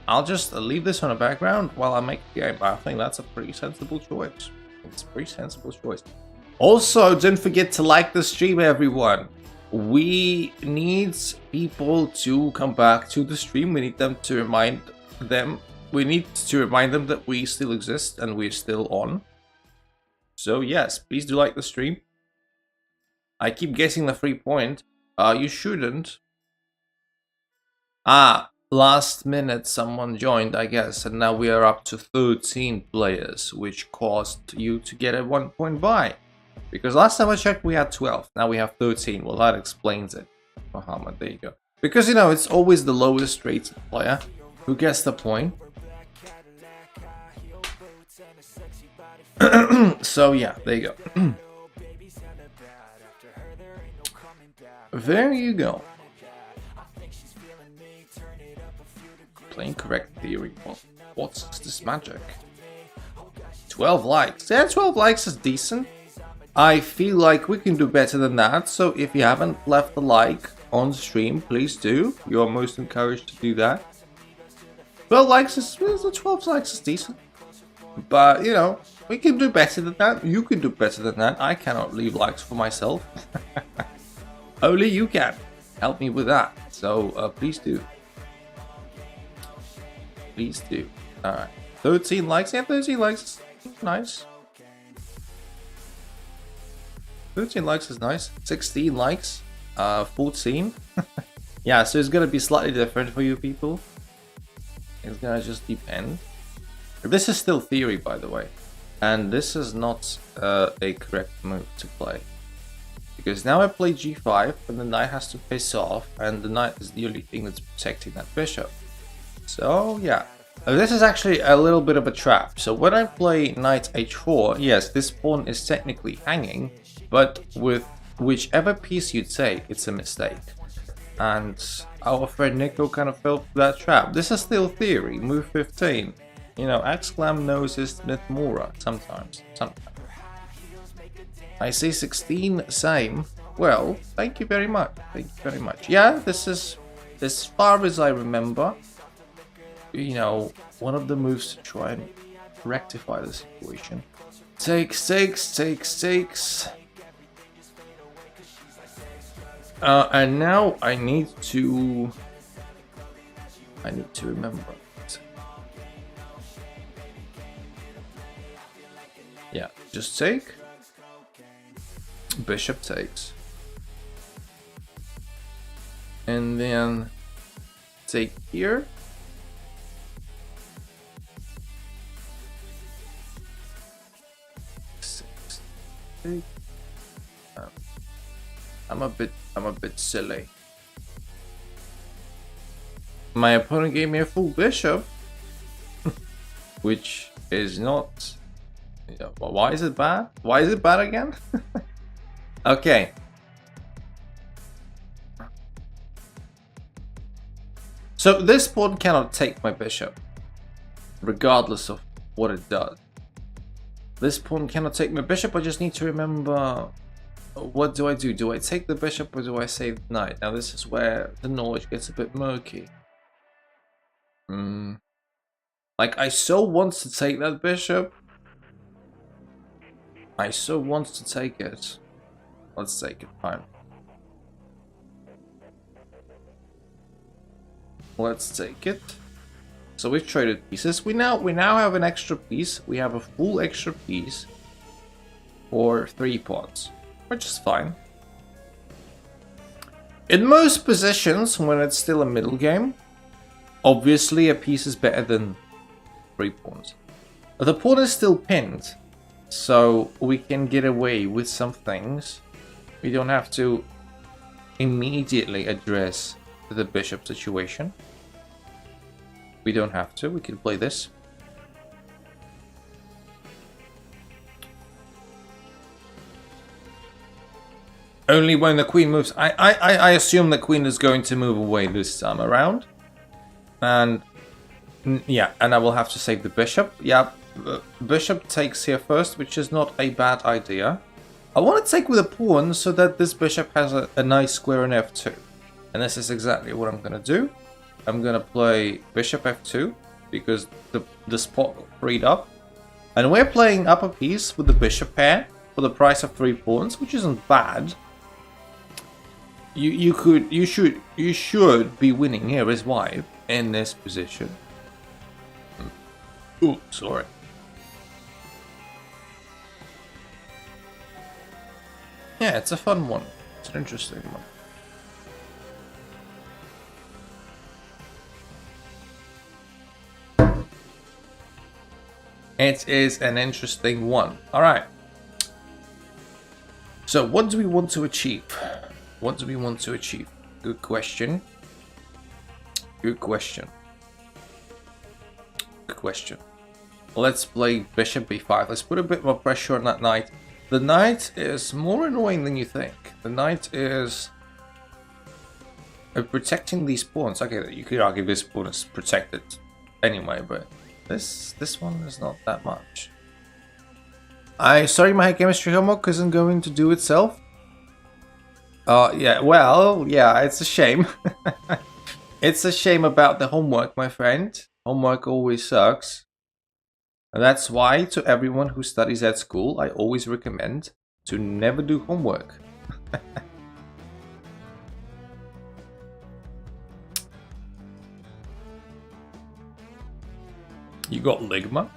I'll just leave this on the background while I make the game. I think that's a pretty sensible choice. It's a pretty sensible choice. Also, don't forget to like the stream, everyone. We need people to come back to the stream. We need them to remind them. We need to remind them that we still exist and we're still on. So yes, please do like the stream. I keep guessing the 3 point. You shouldn't. Last minute someone joined, I guess, and now we are up to 13 players, which caused you to get a 1 point buy. Because last time I checked we had 12, now we have 13. Well, that explains it. Muhammad, there you go. Because, you know, it's always the lowest rated player who gets the point. So yeah, there you go. There you go. Playing correct theory. What's this magic? 12 likes. Yeah, 12 likes is decent. I feel like we can do better than that. So if you haven't left a like on stream, please do. You are most encouraged to do that. 12 likes is 12 likes is decent. But you know, we can do better than that. You can do better than that. I cannot leave likes for myself. Only you can. Help me with that. So please do. Please do. Alright. 13 likes. Yeah, 13 likes is nice. 13 likes is nice. 16 likes. 14. Yeah, so it's gonna be slightly different for you people. It's gonna just depend. This is still theory, by the way. And this is not a correct move to play. Because now I play g5, and the knight has to piss off, and the knight is the only thing that's protecting that bishop. So yeah, this is actually a little bit of a trap. So when I play knight h4, yes, this pawn is technically hanging, but with whichever piece you take, it's a mistake. And our friend Nico kind of fell for that trap. This is still theory, move 15. You know, Xclam knows his myth Mora sometimes. I say 16, same. Well, thank you very much. Thank you very much. Yeah, this is, as far as I remember, you know, one of the moves to try and rectify the situation. Takes. And now I need to remember it. Yeah, just take. Bishop takes. And then take here. Take. I'm a bit silly. My opponent gave me a full bishop, which is not. Why is it bad? Why is it bad again? Okay. So this pawn cannot take my bishop, regardless of what it does. This pawn cannot take my bishop. I just need to remember, what do I do? Do I take the bishop or do I save the knight? Now this is where the knowledge gets a bit murky. Like, I so want to take that bishop. I so want to take it. Let's take it, fine. Let's take it. So we've traded pieces. We now have an extra piece. We have a full extra piece for 3 pawns, which is fine. In most positions, when it's still a middle game, obviously a piece is better than 3 pawns. But the pawn is still pinned, so we can get away with some things. We don't have to immediately address the bishop situation. We don't have to, we can play this. Only when the queen moves. I assume the queen is going to move away this time around. And yeah, and I will have to save the bishop. Yeah, bishop takes here first, which is not a bad idea. I want to take with a pawn so that this bishop has a nice square in f2. And this is exactly what I'm going to do. I'm going to play bishop f2 because the spot got freed up. And we're playing up a piece with the bishop pair for the price of 3 pawns, which isn't bad. You should be winning here as white in this position. Ooh, sorry. Yeah, it's a fun one. It's an interesting one. It is an interesting one. Alright. So what do we want to achieve? What do we want to achieve? Good question. Good question. Good question. Let's play bishop b5. Let's put a bit more pressure on that knight. The knight is more annoying than you think. The knight is protecting these pawns. Okay, you could argue this pawn is protected anyway, but this one is not that much. Sorry, my chemistry homework isn't going to do itself. Yeah, well, yeah, it's a shame. It's a shame about the homework, my friend. Homework always sucks. And that's why, to everyone who studies at school, I always recommend to never do homework. You got ligma?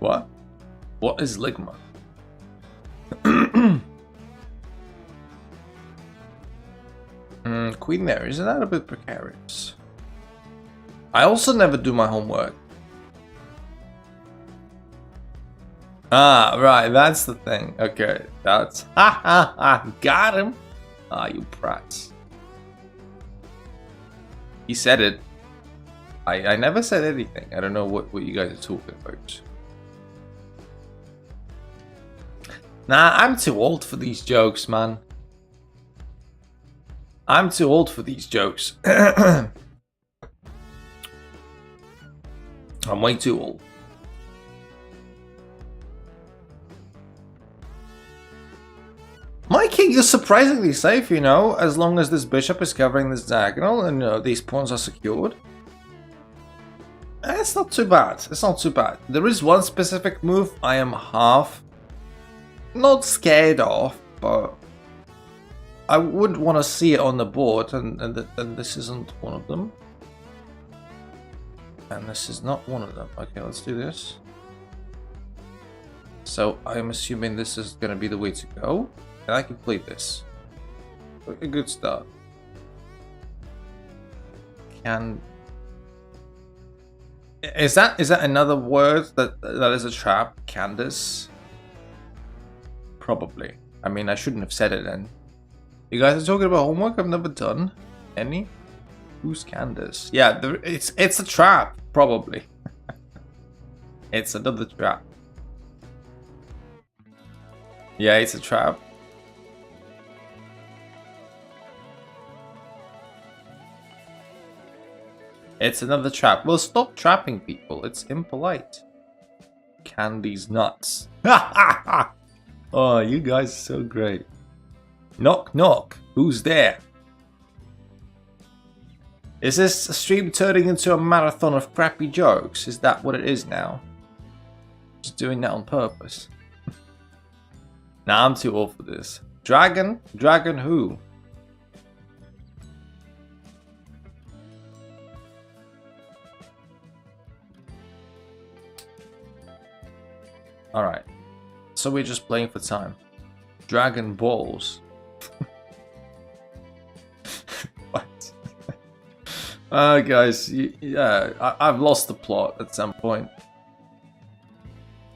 What? What is ligma? Queen there, isn't that a bit precarious? I also never do my homework. Ah, right, that's the thing. Okay, that's... Ha ha ha! Got him! Ah, you brats. He said it. I never said anything. I don't know what you guys are talking about. Nah, I'm too old for these jokes, man. I'm too old for these jokes. I'm way too old. My king is surprisingly safe, you know, as long as this bishop is covering this diagonal and these pawns are secured. It's not too bad. It's not too bad. There is one specific move I am half not scared of, but I wouldn't want to see it on the board, and this isn't one of them. And this is not one of them. Okay, let's do this. So I'm assuming this is going to be the way to go, and I can play this. A good start. Is that another word that is a trap? Candace? Probably. I mean, I shouldn't have said it then. You guys are talking about homework I've never done. Any? Who's Candace? Yeah, it's a trap, probably. It's another trap. Yeah, it's a trap. It's another trap. Well, stop trapping people. It's impolite. Candy's nuts. Oh, you guys are so great. Knock, knock. Who's there? Is this stream turning into a marathon of crappy jokes? Is that what it is now? Just doing that on purpose. Nah, I'm too old for this. Dragon? Dragon who? Alright. So we're just playing for time. Dragon Balls. What? Guys, yeah, I've lost the plot at some point.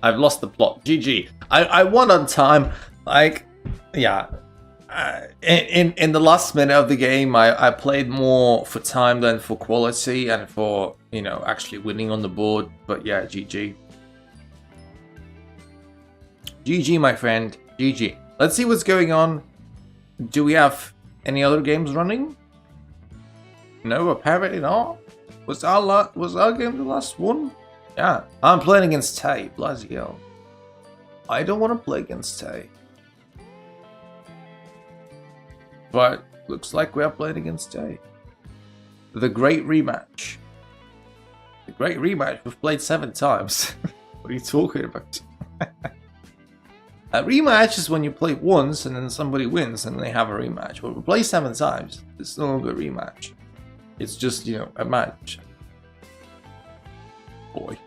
I've lost the plot. GG. I won on time. Like, yeah. In the last minute of the game, I played more for time than for quality and for, you know, actually winning on the board. But yeah, GG. GG, my friend. GG. Let's see what's going on. Do we have any other games running? No, apparently not. Was our game the last one? Yeah. I'm playing against Tay. Bloody hell. I don't want to play against Tay. But looks like we are playing against Tay. The great rematch. The great rematch. We've played 7 times. What are you talking about? A rematch is when you play once and then somebody wins and they have a rematch. But we play 7 times. It's no longer a rematch. It's just, you know, a match. Boy.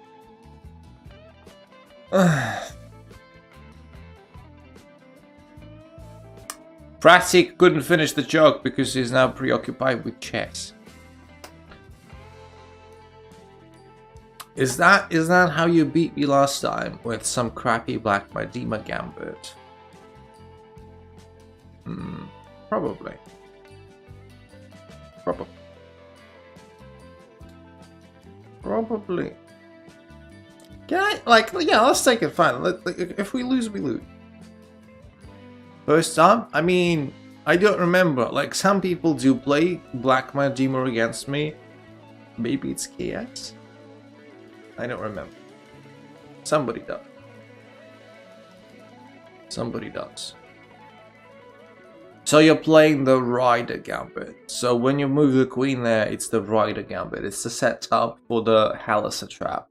Pratik couldn't finish the joke because he's now preoccupied with chess. Is that how you beat me last time with some crappy Black Madima gambit? Probably. Probably. Yeah, like, yeah, let's take it fine. If we lose, we lose. First time? I mean, I don't remember. Like, some people do play Black Madima against me. Maybe it's KS? I don't remember. Somebody does. Somebody does. So you're playing the Rider Gambit. So when you move the queen there, it's the Rider Gambit. It's the setup for the Halissa trap.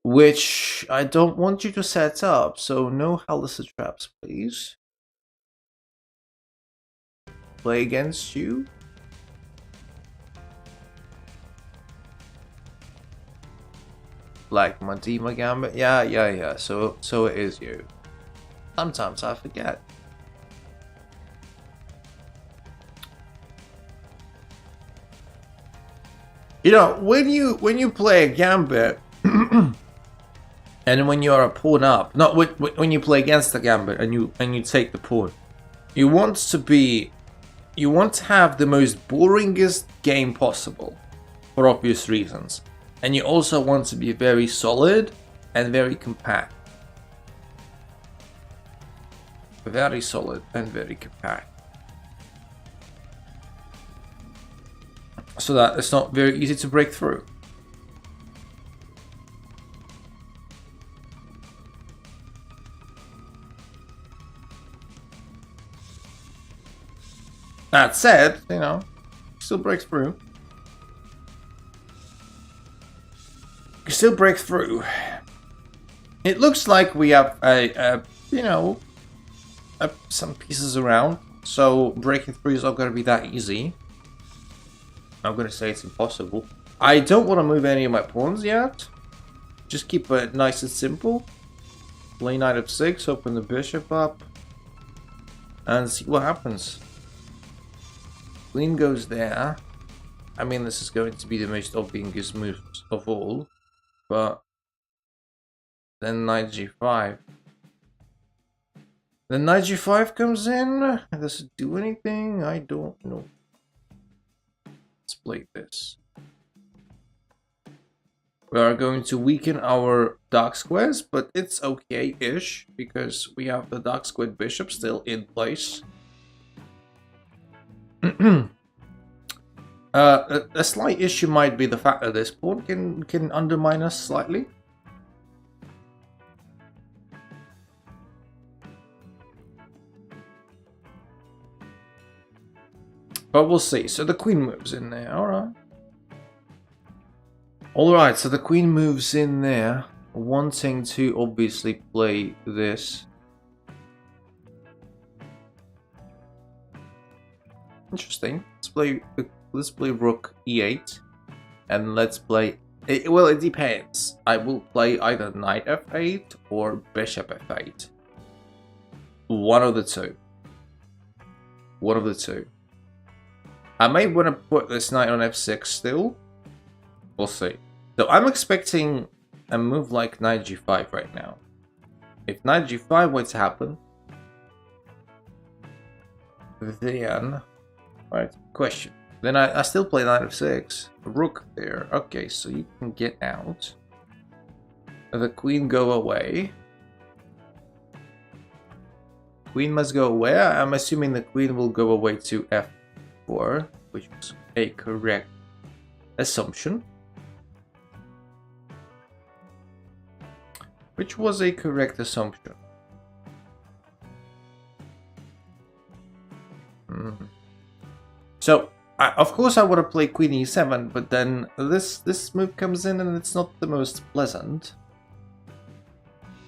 Which I don't want you to set up, so no Halissa traps, please. Play against you. Like Madima Gambit. Yeah. So it is you. Sometimes I forget. You know, when you play a gambit, and when you're a pawn up, not when you play against the gambit and you take the pawn, you want to have the most boringest game possible, for obvious reasons, and you also want to be very solid and very compact. Very solid and very compact. So that it's not very easy to break through. That said, you know, still breaks through. You still break through. It looks like we have some pieces around, so breaking through is not going to be that easy. I'm going to say it's impossible. I don't want to move any of my pawns yet. Just keep it nice and simple. Play knight f6, open the bishop up, and see what happens. Queen goes there. I mean, this is going to be the most obvious move of all, but then knight g5. Then knight g5 comes in. Does it do anything? I don't know. Let's play this. We are going to weaken our dark squares, but it's okay-ish because we have the dark squared bishop still in place. A slight issue might be the fact that this pawn can undermine us slightly. But we'll see. So the queen moves in there. Alright. Alright, so the queen moves in there, wanting to obviously play this. interesting. Let's play rook e8, and let's play. Well, it depends. I will play either knight f8 or bishop f8. One of the two. One of the two. I may want to put this knight on f6 still. We'll see. So I'm expecting a move like knight g5 right now. If knight g5 were to happen, then... Right, question. Then I still play knight f6. Rook there. Okay, so you can get out. The queen go away. Queen must go away. I'm assuming the queen will go away to f4, which is a correct assumption. Which was a correct assumption. So, of course I want to play queen e7, but then this move comes in and it's not the most pleasant.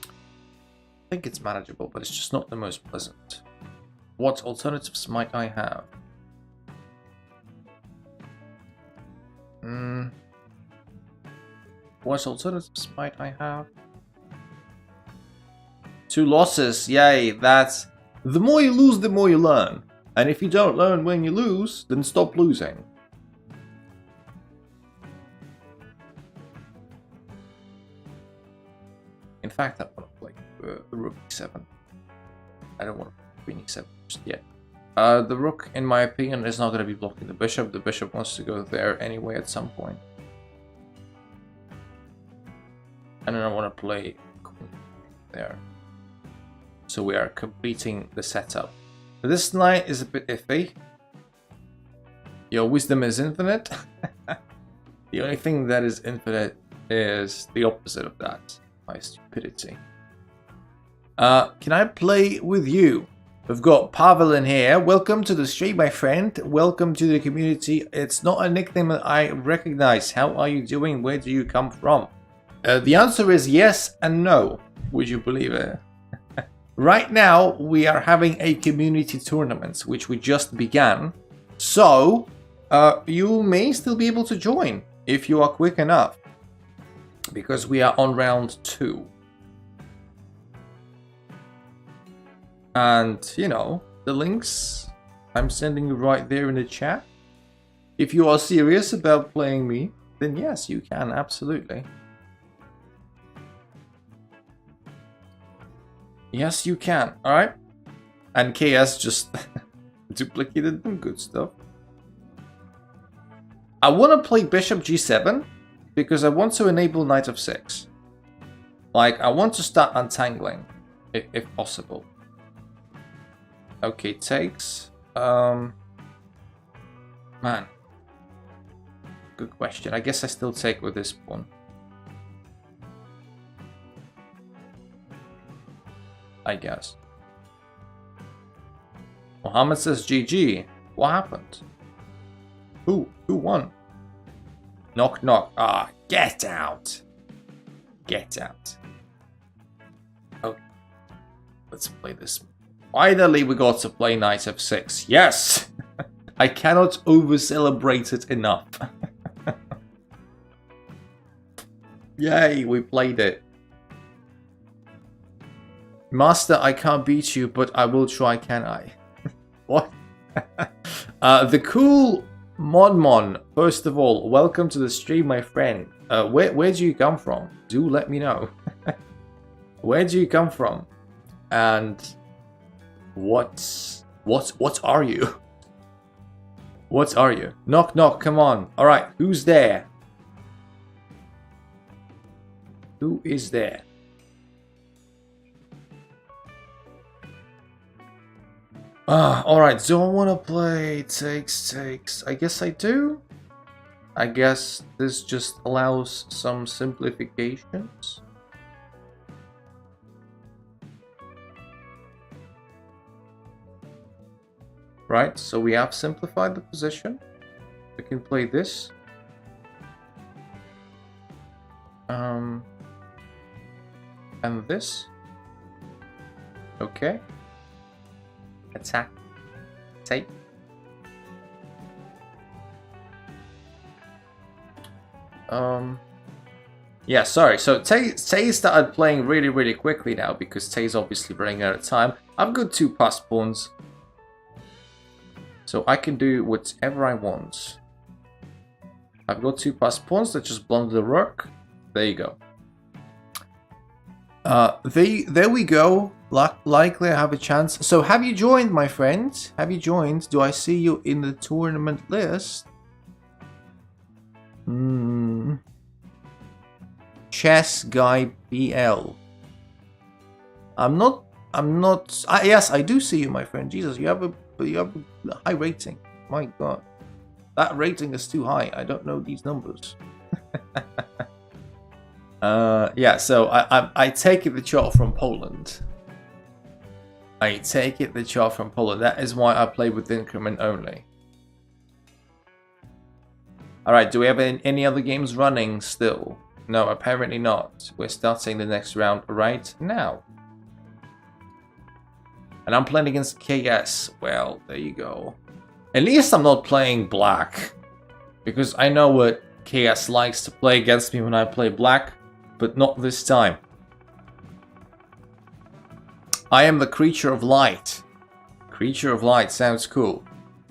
I think it's manageable, but it's just not the most pleasant. What alternatives might I have? What alternatives might I have? 2 losses, yay, that's... The more you lose, the more you learn. And if you don't learn when you lose, then stop losing. In fact, I want to play the rook e7. I don't want to play queen e7 just yet. The rook, in my opinion, is not going to be blocking the bishop. The bishop wants to go there anyway at some point. And then I want to play queen there. So we are completing the setup. This knight is a bit iffy. Your wisdom is infinite. The only thing that is infinite is the opposite of that. My stupidity. Can I play with you? We've got Pavel in here. Welcome to the stream, my friend. Welcome to the community. It's not a nickname that I recognize. How are you doing? Where do you come from? The answer is yes and no. Would you believe it? Right now, we are having a community tournament, which we just began. So, you may still be able to join if you are quick enough. Because we are on round 2. And, you know, the links I'm sending you right there in the chat. If you are serious about playing me, then yes, you can, absolutely. Yes, you can, alright? And KS just duplicated them, good stuff. I want to play bishop g7 because I want to enable knight of 6. Like, I want to start untangling, if possible. Okay, takes. Man. Good question. I guess I still take with this pawn. I guess. Mohammed says GG. What happened? Who won? Knock knock. Ah, get out. Get out. Okay. Let's play this. Finally we got to play knight f6. Yes! I cannot over-celebrate it enough. Yay, we played it. Master, I can't beat you, but I will try, can I? What? The cool Monmon, first of all, welcome to the stream, my friend. Where do you come from? Do let me know. Where do you come from? And what are you? What are you? Knock knock, come on. Alright, who's there? Who is there? Alright, do I want to play takes? I guess I do. I guess this just allows some simplifications. Right, so we have simplified the position. We can play this. And this. Okay. Attack. Take. Yeah, sorry. So Tay started playing really quickly now because Tay's obviously running out of time. I've got 2 pass pawns, so I can do whatever I want. I've got 2 pass pawns that just blunder the rook. There you go. There we go. Likely I have a chance. So have you joined, my friend? Have you joined? Do I see you in the tournament list? Chess Guy BL. Yes, I do see you, my friend. Jesus, you have a high rating. My God, that rating is too high. I don't know these numbers. Yeah. So I take it that you're from Poland. I take it that you're from Poland. That is why I play with increment only. All right. Do we have any other games running still? No, apparently not. We're starting the next round right now. And I'm playing against KS. Well, there you go. At least I'm not playing black. Because I know what KS likes to play against me when I play black. But not this time. I am the creature of light. Creature of light sounds cool.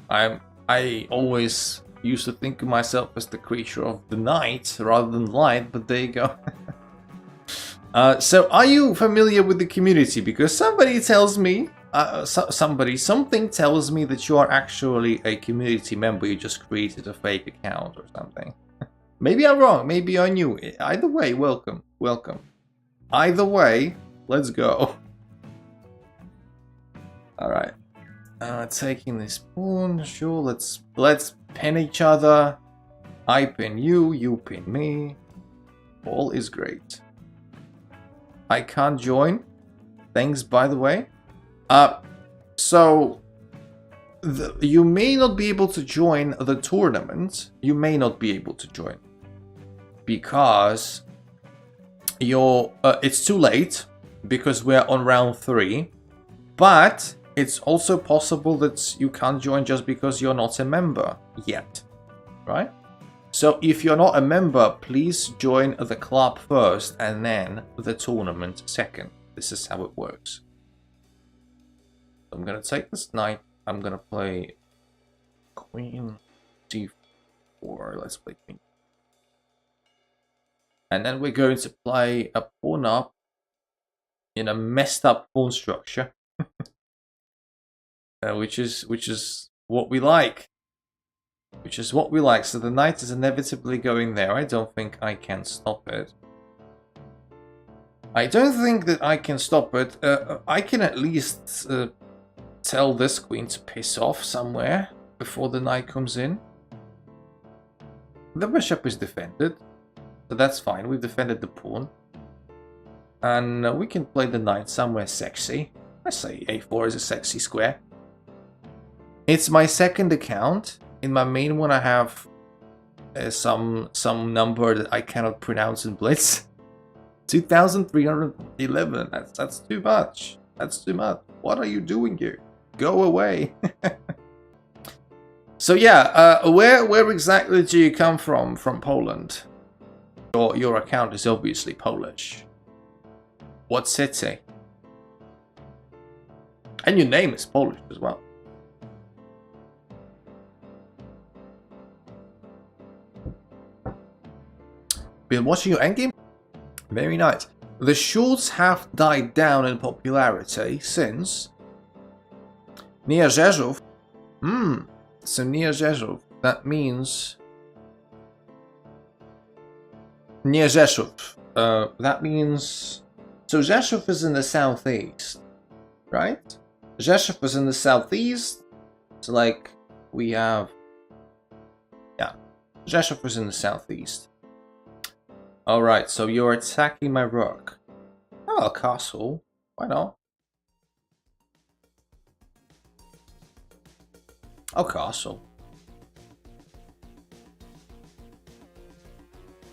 I always used to think of myself as the creature of the night rather than light, but there you go. So are you familiar with the community? Because somebody tells me, something tells me that you are actually a community member. You just created a fake account or something. Maybe I'm wrong. Maybe you're new. Either way, welcome. Either way, let's go. All right. Taking this pawn. Sure. Let's pin each other. I pin you. You pin me. All is great. I can't join. Thanks, by the way. So you may not be able to join the tournament. You may not be able to join because it's too late because we're on round 3. But it's also possible that you can't join just because you're not a member yet, right? So if you're not a member, please join the club first and then the tournament second. This is how it works. I'm going to take this knight. I'm going to play queen d4. Let's play queen. And then we're going to play a pawn up in a messed up pawn structure. Which is what we like. So the knight is inevitably going there. I don't think I can stop it. I don't think that I can stop it. I can at least tell this queen to piss off somewhere before the knight comes in. The bishop is defended, so that's fine. We've defended the pawn. And we can play the knight somewhere sexy. Let's say a4 is a sexy square. It's my second account. In my main one I have some number that I cannot pronounce in Blitz. 2,311. That's too much. That's too much. What are you doing here? Go away. So yeah, where exactly do you come from? From Poland? Your account is obviously Polish. What city? And your name is Polish as well. Been watching your endgame? Very nice. The shorts have died down in popularity since near Rzeszów. So near Rzeszów, that means near Rzeszów. That means so Rzeszów is in the southeast, right? Rzeszów is in the southeast. So like we have, yeah, Rzeszów is in the southeast. Alright, so you're attacking my rook. Oh, a castle. Why not? Oh, castle.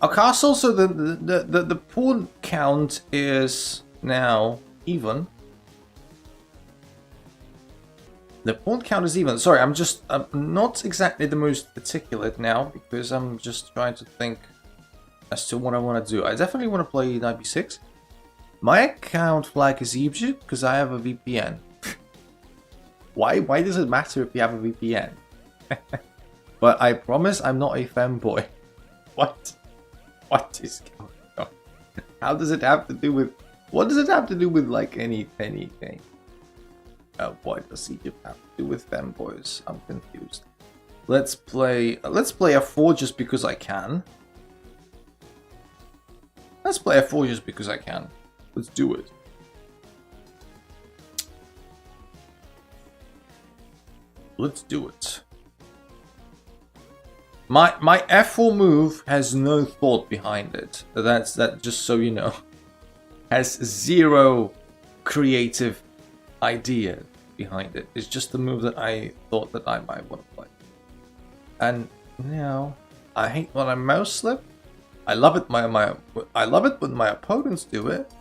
A castle, so the pawn count is now even. The pawn count is even. Sorry, I'm not exactly the most articulate now because I'm just trying to think as to what I want to do. I definitely want to play knight b6. My account flag is Egypt because I have a VPN. Why does it matter if you have a VPN? But I promise I'm not a femboy. What? What is going on? How does it have to do with... What does it have to do with, like, anything? What does Egypt have to do with femboys? I'm confused. Let's play f4 just because I can. Let's play f4 just because I can. Let's do it. Let's do it. My f4 move has no thought behind it. That just so you know. Has zero creative idea behind it. It's just the move that I thought that I might want to play. And now I hate when I mouse slip. I love it I love it when my opponents do it.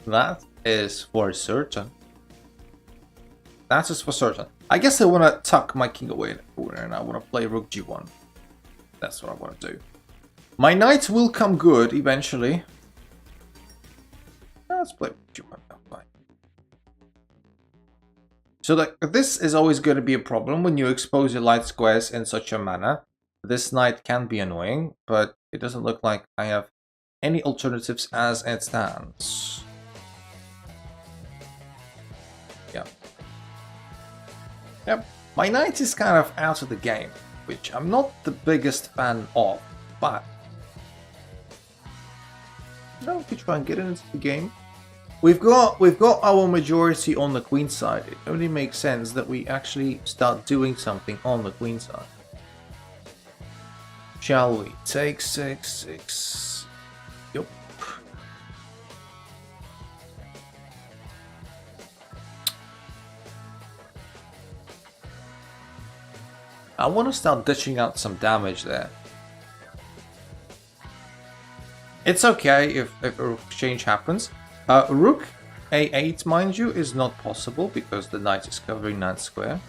That is for certain. That is for certain. I guess I want to tuck my king away in the corner and I want to play rook g1. That's what I want to do. My knight will come good eventually. Let's play rook g1 now. Fine. So this is always going to be a problem when you expose your light squares in such a manner. This knight can be annoying, but it doesn't look like I have any alternatives as it stands. Yeah. Yep. My knight is kind of out of the game, which I'm not the biggest fan of, but no, we try and get into the game. We've got our majority on the queen side. It only makes sense that we actually start doing something on the queen side. Shall we? Take 6. Yup. I want to start dishing out some damage there. It's okay if a rook exchange happens. Rook a8, mind you, is not possible because the knight is covering that square.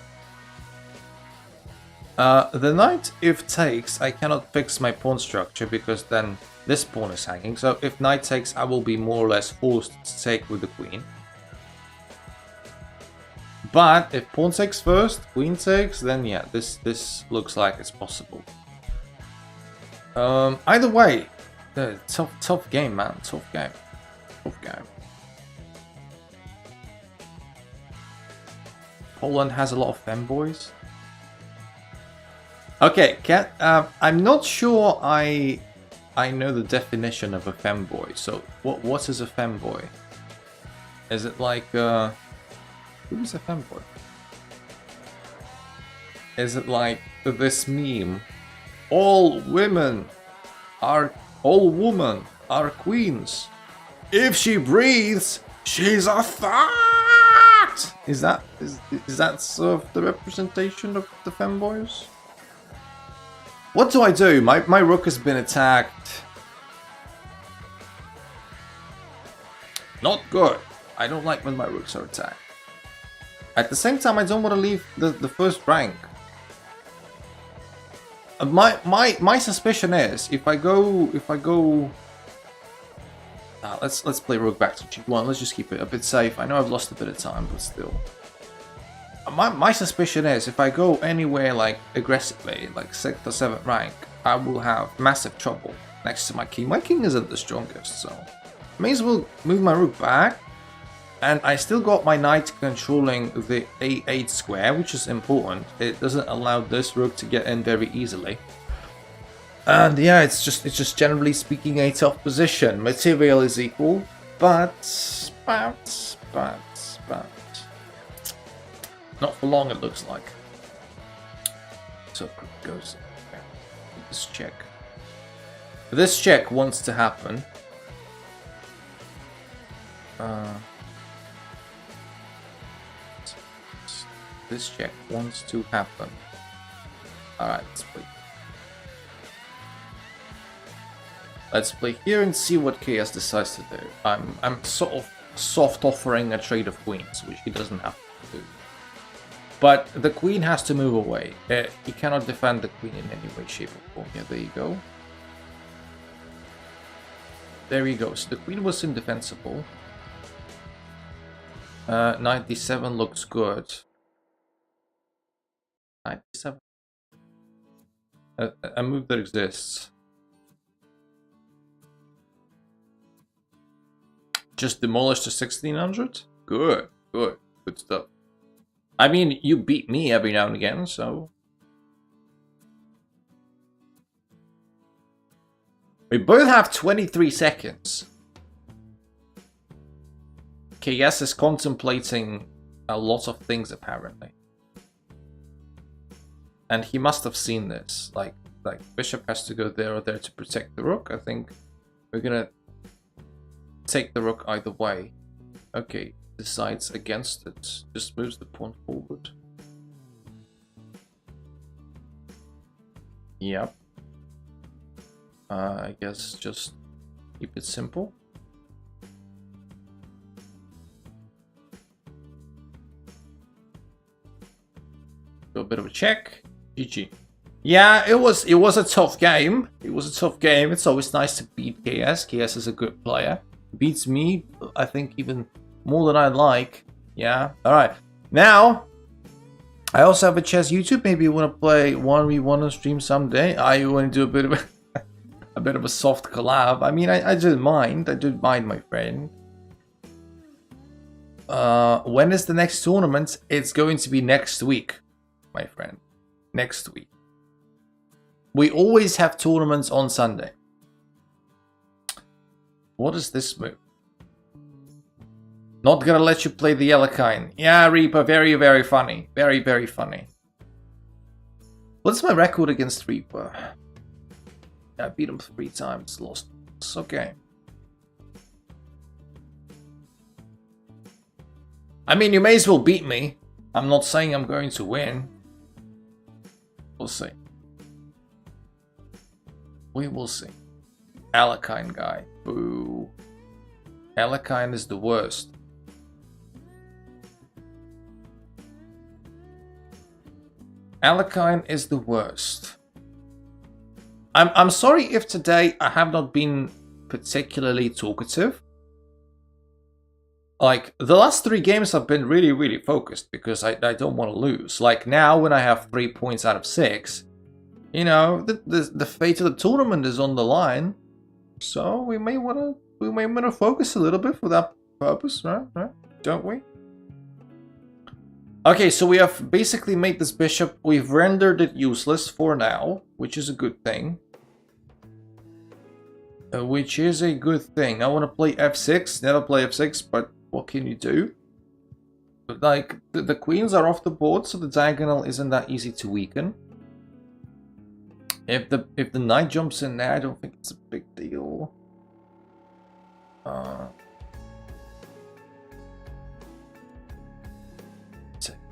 The knight, if takes, I cannot fix my pawn structure because then this pawn is hanging. So if knight takes, I will be more or less forced to take with the queen. But if pawn takes first, queen takes, then yeah, this looks like it's possible. Either way, tough game, man. Tough game. Tough game. Poland has a lot of femboys. Okay, I'm not sure I know the definition of a femboy. So what is a femboy? Is it like who is a femboy? Is it like this meme? All women are queens. If she breathes, she's a thought. Is that sort of the representation of the femboys? What do I do? My rook has been attacked. Not good. I don't like when my rooks are attacked. At the same time, I don't want to leave the first rank. My suspicion is if I go. Let's play rook back to g1. Let's just keep it a bit safe. I know I've lost a bit of time, but still. My suspicion is if I go anywhere like aggressively, like 6th or 7th rank, I will have massive trouble next to my king. My king isn't the strongest, so may as well move my rook back. And I still got my knight controlling the a8 square, which is important. It doesn't allow this rook to get in very easily. And yeah, it's just generally speaking a tough position. Material is equal, but not for long, it looks like. So goes there. This check. This check wants to happen. This check wants to happen. Alright, let's play. Let's play here and see what Chaos decides to do. I'm sort of soft offering a trade of queens, which he doesn't have to do. But the queen has to move away. He cannot defend the queen in any way, shape, or form. Yeah, there you go. There he goes. The queen was indefensible. 97 looks good. 97. A move that exists. Just demolish the 1600? Good, good, good stuff. I mean, you beat me every now and again, so... We both have 23 seconds. KS is contemplating a lot of things, apparently. And he must have seen this. Like bishop has to go there or there to protect the rook. I think we're gonna take the rook either way. Okay, decides against it. Just moves the pawn forward. Yep. I guess just keep it simple. Do a bit of a check. GG. Yeah, it was a tough game. It was a tough game. It's always nice to beat KS. KS is a good player. Beats me, I think, even more than I'd like. Yeah. All right. Now, I also have a chess YouTube. Maybe you want to play 1v1 on stream someday. I want to do a bit of a bit of a soft collab. I mean, I didn't mind. I didn't mind, my friend. When is the next tournament? It's going to be next week, my friend. Next week. We always have tournaments on Sunday. What is this move? Not gonna let you play the yellow kind. Yeah, Reaper, very, very funny. Very, very funny. What's my record against Reaper? I beat him 3 times, lost. It's okay. I mean, you may as well beat me. I'm not saying I'm going to win. We'll see. We will see. Alakine guy. Boo. Alakine is the worst. Alakine is the worst. I'm sorry if today I have not been particularly talkative. Like, the last 3 games I've been really, really focused because I don't want to lose. Like, now when I have 3 points out of 6, you know, the fate of the tournament is on the line. So we may want to focus a little bit for that purpose, right? Don't we? Okay, so we have basically made this bishop. We've rendered it useless for now, which is a good thing. I want to play f6. Never play f6, but what can you do? Like, the queens are off the board, so the diagonal isn't that easy to weaken. If the knight jumps in there, I don't think it's a big deal.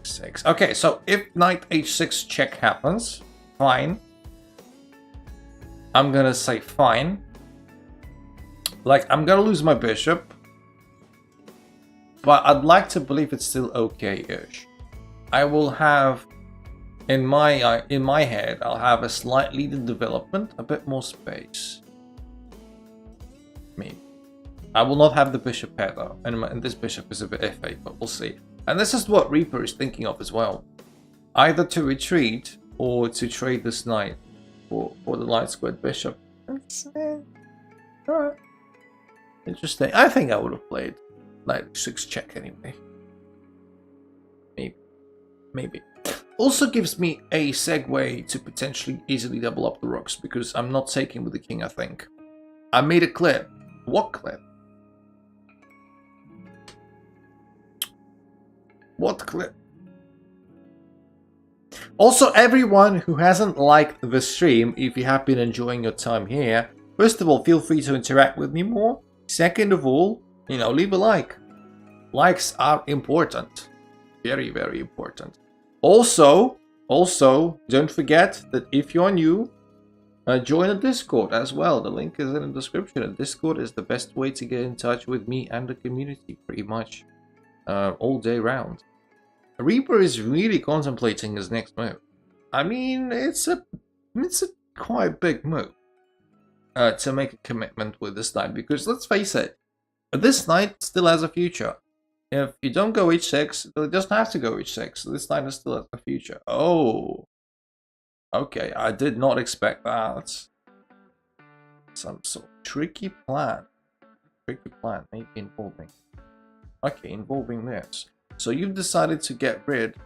Six. Okay, so if knight h6 check happens, fine. I'm gonna say fine. Like, I'm gonna lose my bishop, but I'd like to believe it's still okay-ish. I will have, in my head, I'll have a slight lead in development, a bit more space. Maybe. I will not have the bishop pair though, and this bishop is a bit iffy, but we'll see. And this is what Reaper is thinking of as well. Either to retreat or to trade this knight for the light squared bishop. Alright. Interesting. I think I would have played knight 6 check anyway. Maybe. Also gives me a segue to potentially easily double up the rooks, because I'm not taking with the king, I think. I made a clip. What clip? What clip? Also, everyone who hasn't liked the stream, if you have been enjoying your time here, first of all, feel free to interact with me more. Second of all, you know, leave a like. Likes are important. Very, very important. Also, don't forget that if you're new, join the Discord as well. The link is in the description. And Discord is the best way to get in touch with me and the community, pretty much all day round. Reaper is really contemplating his next move. I mean, it's a quite big move. to make a commitment with this knight, because let's face it, this knight still has a future. If you don't go h6, it doesn't have to go h6. This knight still has a future. Oh, okay. I did not expect that. Some sort of tricky plan. Tricky plan, maybe involving. Okay, involving this. So you've decided to get rid.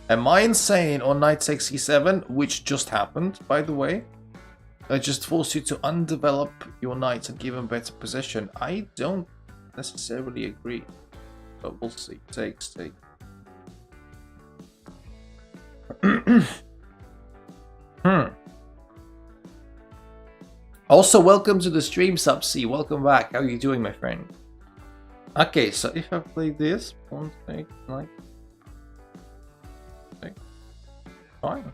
Am I insane on knight takes e7, which just happened, by the way? I just forced you to undevelop your knight and give him better position. I don't necessarily agree, but we'll see. Take. Also, welcome to the stream, Subsea. Welcome back. How are you doing, my friend? Okay, so if I play this, pawn take, knight. Fine.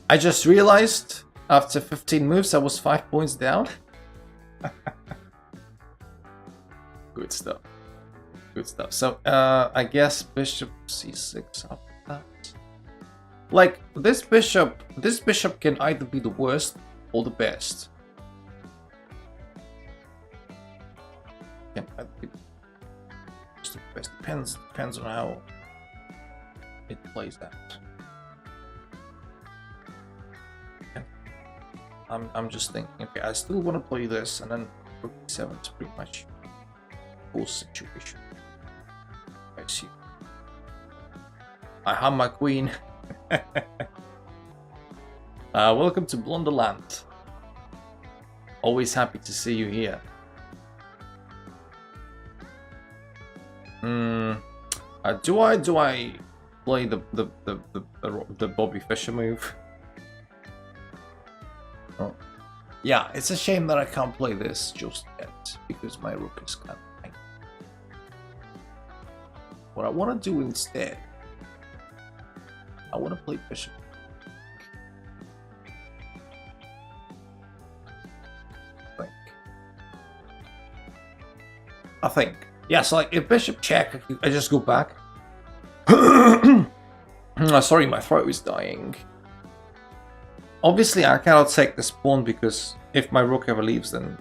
I just realized after 15 moves I was 5 points down. Good stuff. Good stuff. So I guess bishop c6 after that. Like this bishop can either be the worst or the best. Can either be just the best. Depends on how it plays out. I'm just thinking, okay, I still want to play this, and then rook e7 is pretty much full situation. I see. I have my queen. Welcome to Blonderland. Always happy to see you here. Do I play the Bobby Fischer move? Oh. Yeah, it's a shame that I can't play this just yet because my rook is kind of hanging. What I want to do instead, I want to play bishop. I think. Yeah, so like if bishop check, I just go back. Sorry, my throat is dying. Obviously, I cannot take this pawn because if my rook ever leaves, then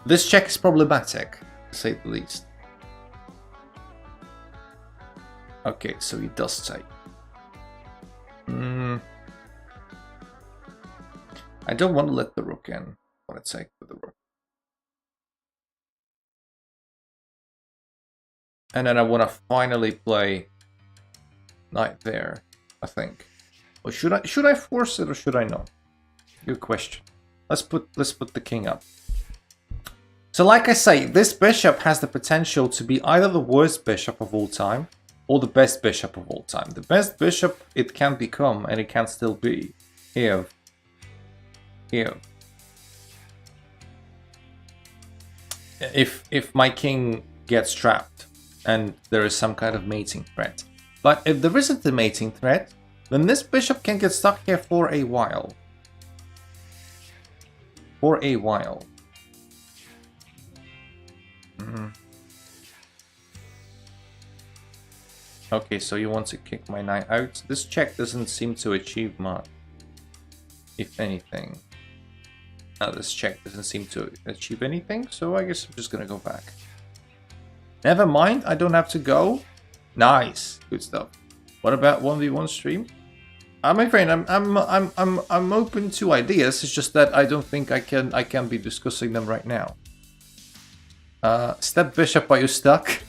this check is problematic, to say the least. Okay, so he does take. I don't want to let the rook in. I want to take with the rook. And then I want to finally play knight there, I think. Or should I force it or should I not? Good question. Let's put the king up. So like I say, this bishop has the potential to be either the worst bishop of all time or the best bishop of all time. The best bishop it can become, and it can still be, if my king gets trapped and there is some kind of mating threat. But if there isn't a mating threat, then this bishop can get stuck here for a while. For a while. Okay, so you want to kick my knight out. This check doesn't seem to achieve much, if anything. This check doesn't seem to achieve anything, so I guess I'm just gonna go back. Never mind, I don't have to go. Nice, good stuff. What about 1v1 stream? My friend, I'm open to ideas. It's just that I don't think I can be discussing them right now. Step bishop, are you stuck?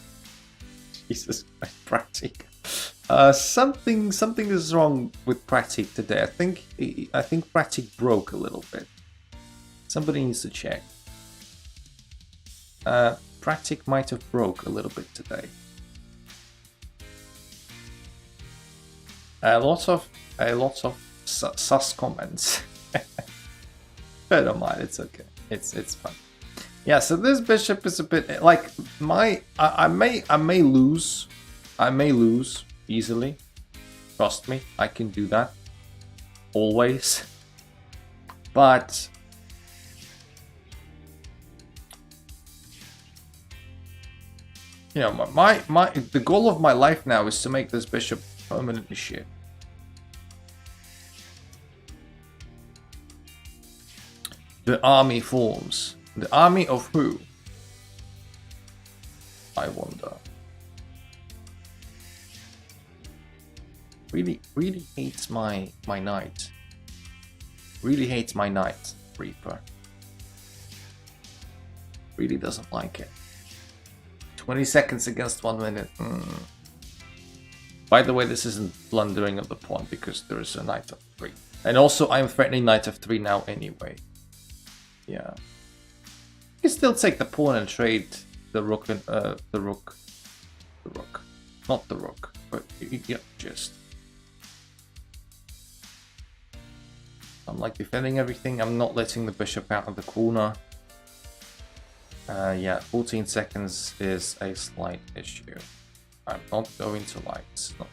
Jesus Christ, Pratik. Something is wrong with Pratik today. I think Pratik broke a little bit. Somebody needs to check. Pratik might have broke a little bit today. A lot of sus comments. But don't mind, it's okay. It's fun. Yeah, so this bishop is a bit like I may lose. I may lose easily. Trust me, I can do that. Always. But you know, the goal of my life now is to make this bishop permanently shit. The army forms. The army of who? I wonder. Really hates my knight. Really hates my knight, Reaper. Really doesn't like it. 20 seconds against 1 minute. By the way, this isn't blundering of the pawn because there is a knight of 3. And also, I'm threatening knight of 3 now anyway. Yeah. You can still take the pawn and trade the rook and the rook. Not the rook, but yeah, just. I'm like defending everything. I'm not letting the bishop out of the corner. Yeah, 14 seconds is a slight issue. I'm not going to lights. No.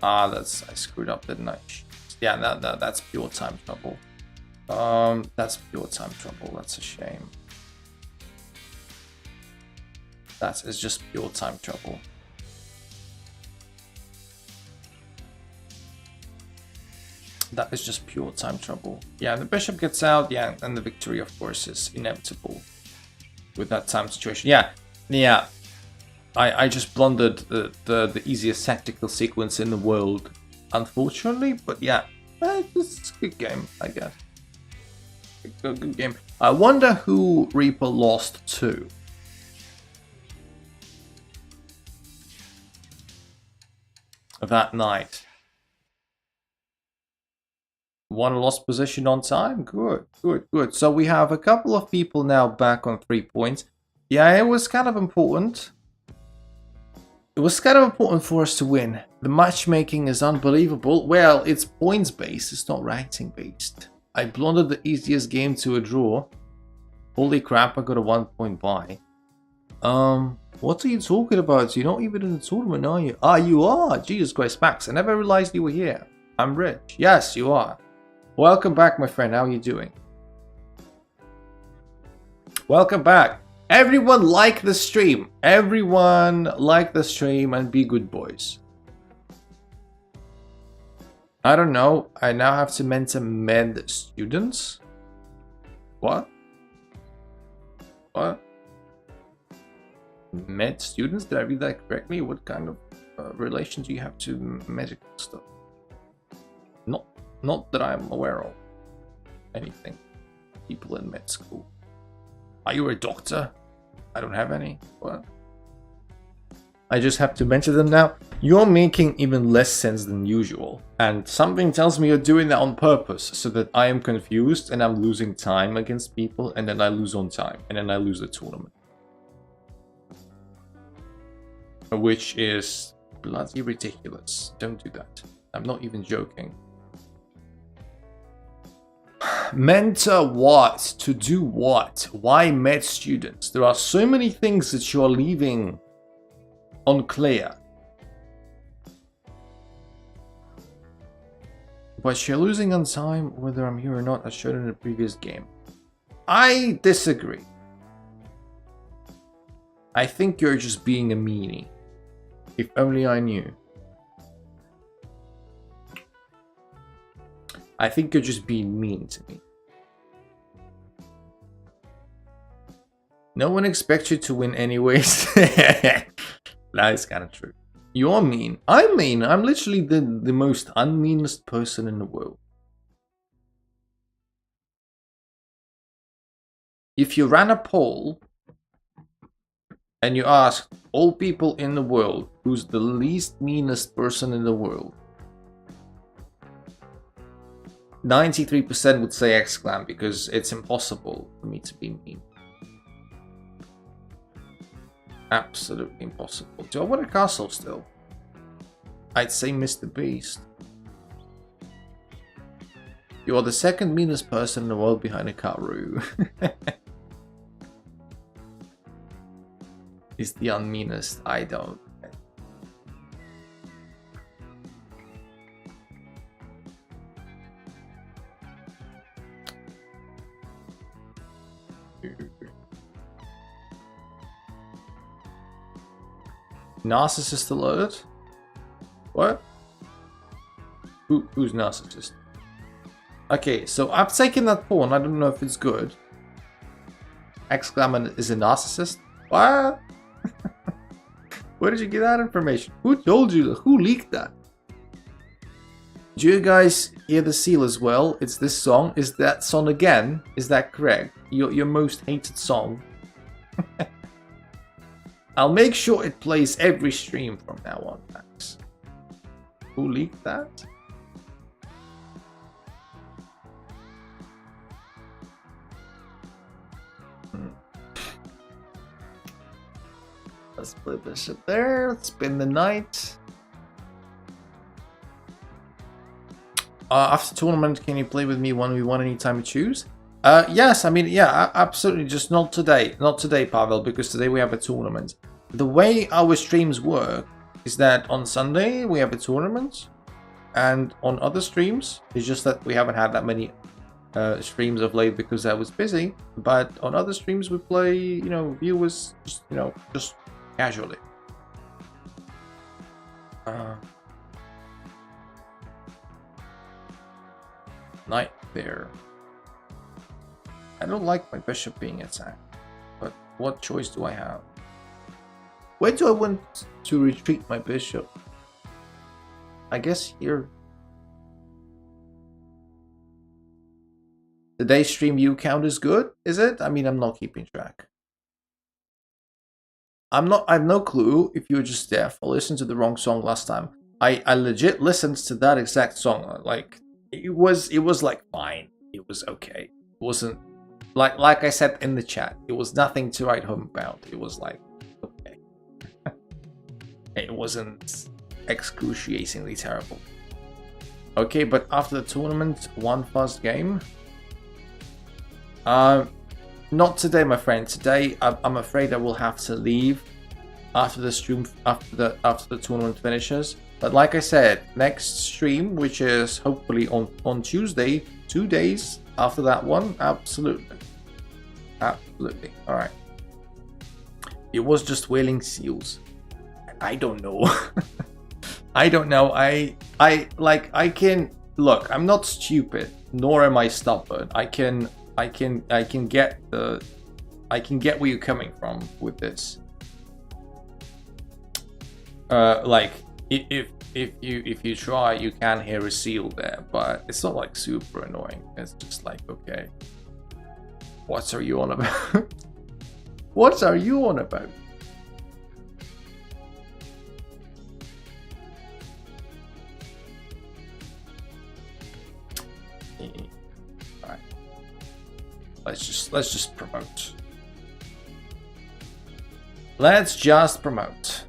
I screwed up, didn't I? Yeah, that's pure time trouble. That's pure time trouble. That's a shame. That is just pure time trouble. That is just pure time trouble. Yeah, the bishop gets out, yeah, and the victory, of course, is inevitable with that time situation. Yeah. I just blundered the easiest tactical sequence in the world, unfortunately, but yeah, it's a good game, I guess. Good game. I wonder who Reaper lost to. That night. One lost position on time. Good. So we have a couple of people now back on 3 points. Yeah, it was kind of important. It was kind of important for us to win. The matchmaking is unbelievable. Well, it's points based. It's not rating based. I blundered the easiest game to a draw. Holy crap! I got a 1 point buy. What are you talking about? You're not even in the tournament, are you? Ah, you are. Jesus Christ, Max! I never realized you were here. I'm rich. Yes, you are. Welcome back, my friend. How are you doing? Welcome back. Everyone like the stream. Everyone like the stream and be good boys. I don't know. I now have to mentor med students. What? What? Med students? Did I read that correctly? What kind of relation do you have to medical stuff? Not that I'm aware of anything. People in med school. Are you a doctor? I don't have any. What? I just have to mention them now. You're making even less sense than usual. And something tells me you're doing that on purpose so that I am confused and I'm losing time against people and then I lose on time and then I lose the tournament. Which is bloody ridiculous. Don't do that. I'm not even joking. Mentor what? To do what? Why med students? There are so many things that you are leaving unclear. But you're losing on time whether I'm here or not, as shown in the previous game. I disagree. I think you're just being a meanie. If only I knew. I think you're just being mean to me. No one expects you to win anyways. That is kind of true. You're mean. I'm mean. I'm literally the most unmeanest person in the world. If you ran a poll and you asked all people in the world who's the least meanest person in the world, 93% would say X-Clan because it's impossible for me to be mean. Absolutely impossible. Do I want a castle still? I'd say Mr. Beast. You are the second meanest person in the world behind a Karu. Is the unmeanest? I don't. Narcissist alert? What? Who's narcissist? Okay, so I've taken that pawn. I don't know if it's good. Exclamation is a narcissist. What? Where did you get that information? Who told you? Who leaked that? Do you guys hear the seal as well? It's this song. Is that song again? Is that correct? Your most hated song. I'll make sure it plays every stream from now on, Max. Who leaked that? Let's play bishop there. Let's spin the knight. After tournament, can you play with me 1v1 anytime you choose? Yes, I mean, yeah, absolutely. Just not today. Not today, Pavel, because today we have a tournament. The way our streams work is that on Sunday we have a tournament, and on other streams, it's just that we haven't had that many streams of late because I was busy. But on other streams we play, you know, viewers, just, you know, just casually. Knight there. I don't like my bishop being attacked, but what choice do I have? Where do I want to retreat my bishop? I guess here. Today's stream view count is good, is it? I mean, I'm not keeping track. I have no clue if you were just deaf or listened to the wrong song last time. I legit listened to that exact song. Like, it was like fine. It was okay. It wasn't like I said in the chat, it was nothing to write home about. It was like, okay. It wasn't excruciatingly terrible. Okay, but after the tournament, one fast game. Not today, my friend. Today, I'm afraid I will have to leave after the stream, after the tournament finishes. But like I said, next stream, which is hopefully on Tuesday, 2 days after that one, absolutely. Absolutely. All right. It was just whaling seals. I don't know. I don't know. I can look. I'm not stupid, nor am I stubborn. I can get where you're coming from with this. Like if you try, you can hear a seal there, but it's not like super annoying. It's just like, okay, what are you on about? What are you on about? Alright. Let's just promote. Let's just promote.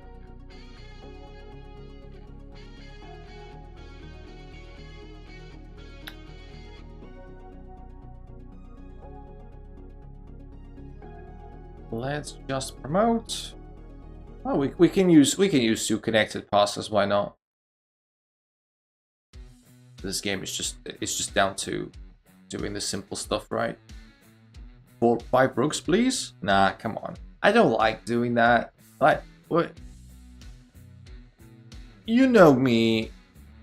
Let's just promote. Oh, we can use two connected passes. Why not? This game is just down to doing the simple stuff, right? 4-5 rooks, please. Nah, come on. I don't like doing that. Like, what? You know me.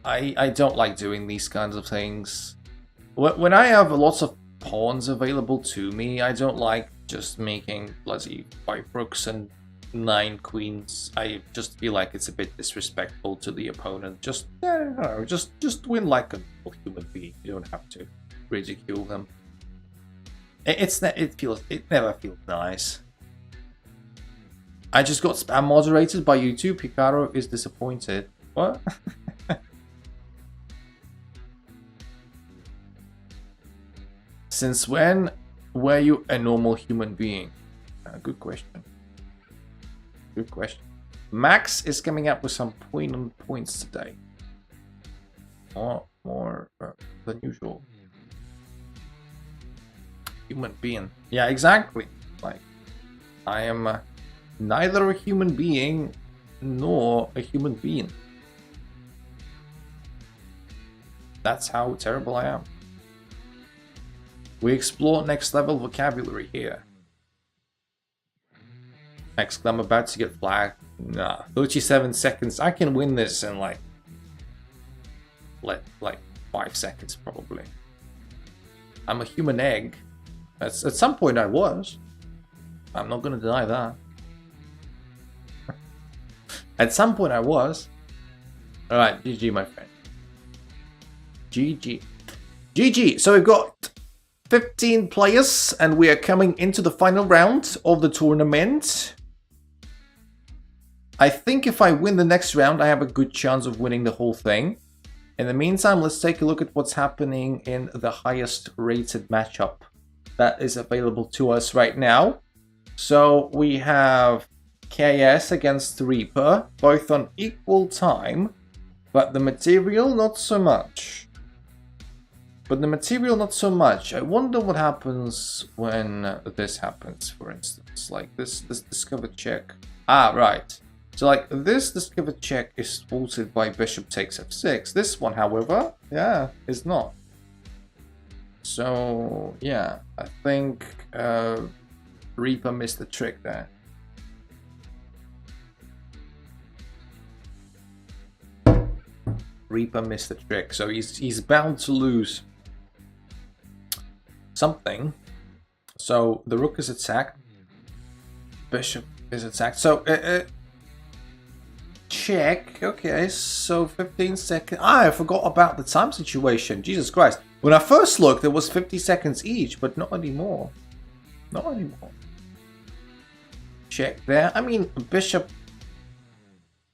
I don't like doing these kinds of things. When I have lots of pawns available to me, I don't like just making bloody 5 rooks and 9 queens. I just feel like it's a bit disrespectful to the opponent. Just, I don't know, just win like a human being. You don't have to ridicule them. It never feels nice. I just got spam moderated by YouTube. Hikaru is disappointed. What? Since when were you a normal human being? Good question. Good question. Max is coming up with some poignant points today. More than usual. Human being. Yeah, exactly. Like, I am neither a human being nor a human being. That's how terrible I am. We explore next level vocabulary here. I'm about to get flagged. Nah, 37 seconds. I can win this in like 5 seconds probably. I'm a human egg. At some point I was. I'm not gonna deny that. At some point I was. Alright, GG my friend. GG. GG. So we've got 15 players and we are coming into the final round of the tournament. I think if I win the next round, I have a good chance of winning the whole thing. In the meantime, let's take a look at what's happening in the highest rated matchup that is available to us right now. So we have KS against Reaper, both on equal time, but the material not so much. I wonder what happens when this happens, for instance. Like this discover check. Ah, right. So like this discover check is thwarted by bishop takes f6. This one, however, yeah, is not. So yeah, I think Reaper missed the trick there. Reaper missed the trick, so he's bound to lose something. So the rook is attacked, bishop is attacked. So check. Okay, so 15 seconds. I forgot about the time situation. Jesus Christ. When I first looked, it was 50 seconds each, but not anymore. Not anymore. Check there. I mean, bishop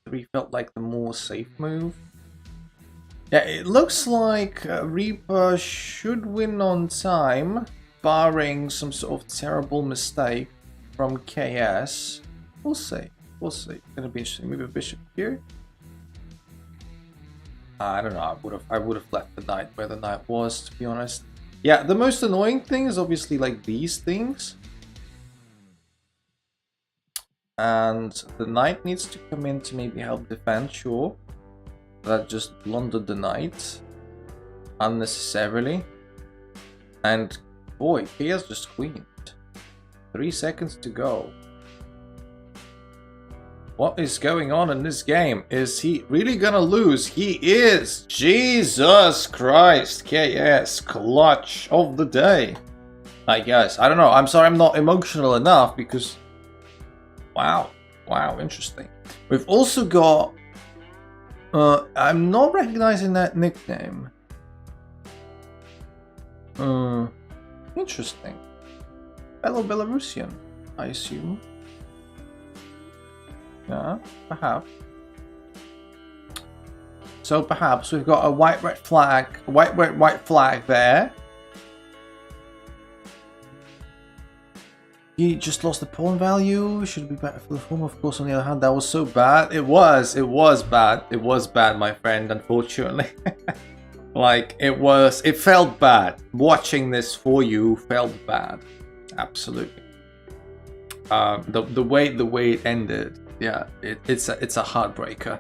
3 felt like the more safe move. Yeah, it looks like Reaper should win on time, barring some sort of terrible mistake from KS. We'll see. We'll see. It's gonna be interesting. Maybe a bishop here. I don't know. I would have left the knight where the knight was, to be honest. Yeah, the most annoying thing is obviously like these things. And the knight needs to come in to maybe help defend, sure. That just blundered the knight unnecessarily. And boy, he has just queened. 3 seconds to go. What is going on in this game? Is he really gonna lose? He is! Jesus Christ! KS, clutch of the day. I guess. I don't know. I'm sorry I'm not emotional enough because... Wow. Wow, interesting. We've also got... I'm not recognizing that nickname. Interesting. Fellow Belarusian, I assume. Yeah, perhaps. So perhaps we've got a white-red flag, white flag there. He just lost the pawn value. Should be better for the form, of course. On the other hand, that was so bad. It was bad. It was bad, my friend. Unfortunately, like it felt bad. Watching this for you felt bad. Absolutely. The way it ended, yeah, it's a heartbreaker.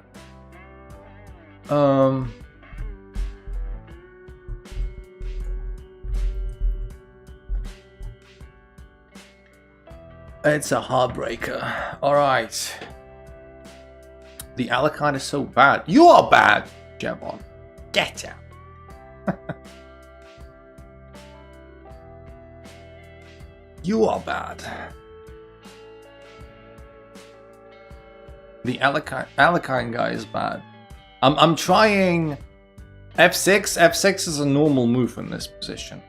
It's a heartbreaker. Alright. The Alucard is so bad. You are bad, Jevon. Get out. You are bad. The Alucard guy is bad. I'm trying f6. F6 is a normal move in this position.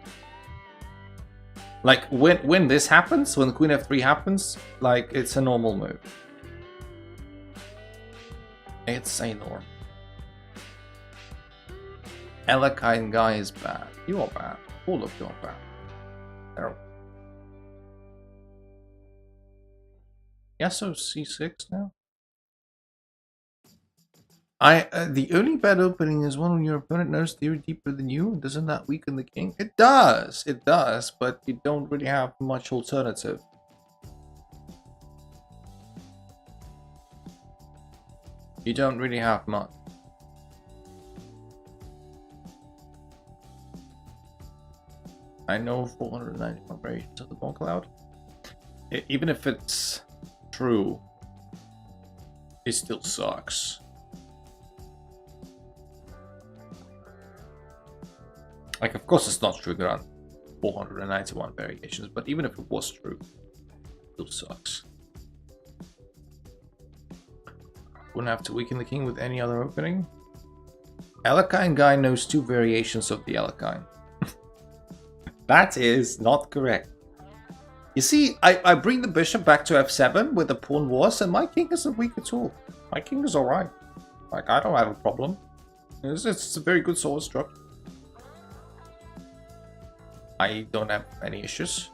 Like, when this happens, when Queen F3 happens, like, it's a normal move. It's a norm. Alucard guy is bad. You are bad. All of you are bad. Terrible. Yeah, so C6 now? The only bad opening is one when your opponent knows theory deeper than you. Doesn't that weaken the king? It does, but you don't really have much alternative. You don't really have much. I know 491 variations of the Dawn Cloud. Even if it's true, it still sucks. Like, of course it's not true, Grant. 491 variations, but even if it was true, it still sucks. Wouldn't have to weaken the king with any other opening. Alakine guy knows 2 variations of the Alakine. That is not correct. You see, I bring the bishop back to f7 where the pawn was, and my king isn't weak at all. My king is alright. Like, I don't have a problem. It's a very good source structure. I don't have any issues.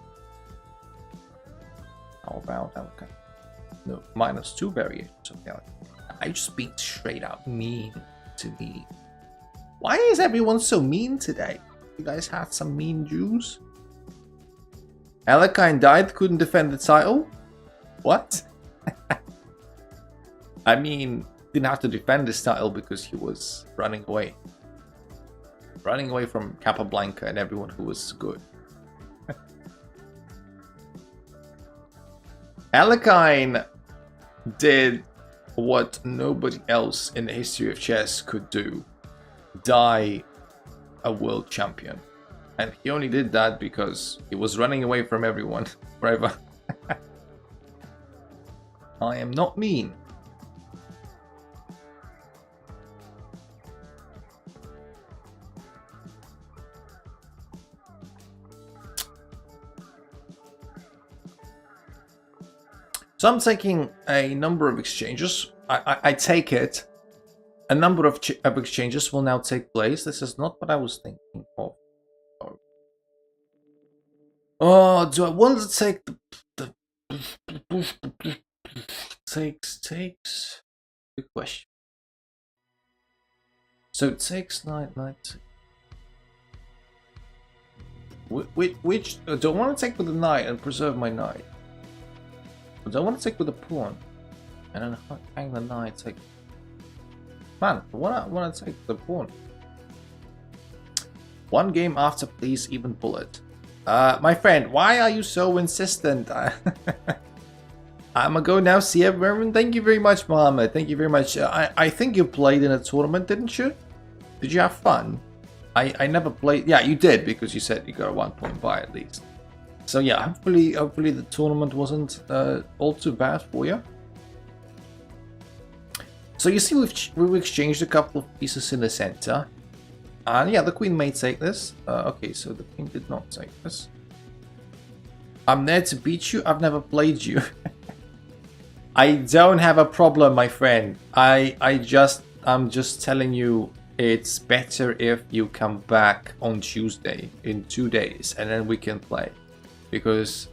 How about Alakine? No, -2 variations of the Alakine. I just being straight out mean to me. Why is everyone so mean today? You guys had some mean Jews? Alakine died, couldn't defend the title? What? I mean, didn't have to defend his title because he was running away. Running away from Capablanca and everyone who was good. Alakine did what nobody else in the history of chess could do. Die a world champion. And he only did that because he was running away from everyone forever. I am not mean. So I'm taking a number of exchanges. I take it. A number of exchanges will now take place. This is not what I was thinking of. Oh, do I want to take the takes? Good question. So it takes knight. Which do I want to take with the knight and preserve my knight? Or do I want to take with the pawn and then hang the knight? Take. Man, I want to take the pawn. One game after, please, even bullet. My friend, why are you so insistent? I'm gonna go now see everyone. Thank you very much, Mohammed. Thank you very much. I think you played in a tournament, didn't you? Did you have fun? I never played. Yeah, you did, because you said you got a 1 point buy at least. So yeah, hopefully the tournament wasn't all too bad for you. So you see we've exchanged a couple of pieces in the center. And yeah, the queen may take this. Okay, so the king did not take this. I'm there to beat you. I've never played you. I don't have a problem, my friend. I'm just telling you it's better if you come back on Tuesday in 2 days and then we can play. Because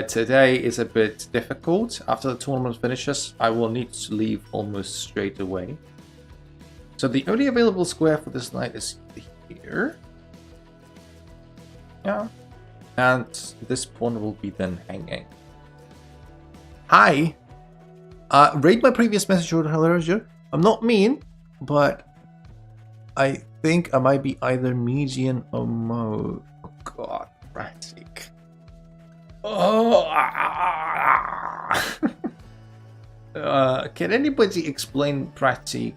today is a bit difficult. After the tournament finishes, I will need to leave almost straight away. So the only available square for this knight is here. Yeah. And this pawn will be then hanging. Hi! Read my previous message or hilarious. I'm not mean, but I think I might be either median or mode. Oh god, Pratik. Oh! Can anybody explain Pratik?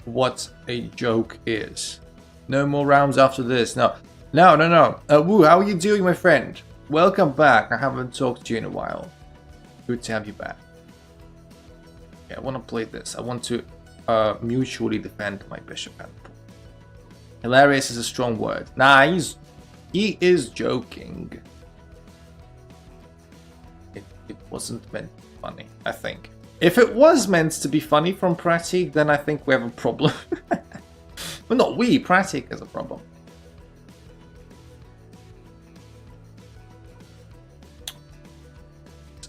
What a joke is. No more rounds after this. No. Woo, how are you doing, my friend? Welcome back. I haven't talked to you in a while. Good to have you back. Yeah, I want to play this. I want to mutually defend my bishop and pawn. Hilarious is a strong word. Nah, he is joking. It wasn't meant to be funny, I think. If it was meant to be funny from Pratik, then I think we have a problem. But not we, Pratik has a problem.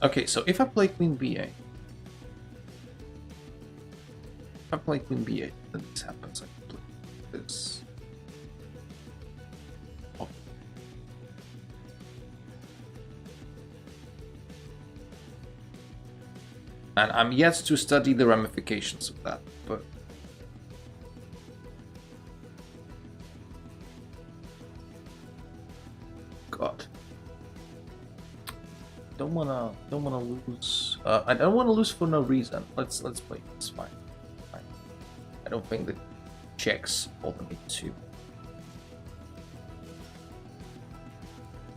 Okay, so if I play Queen B8, then this happens. I can play this. Oh. And I'm yet to study the ramifications of that, but God, don't wanna lose. I don't wanna lose for no reason. Let's play. It's fine. I don't think the checks bother me too.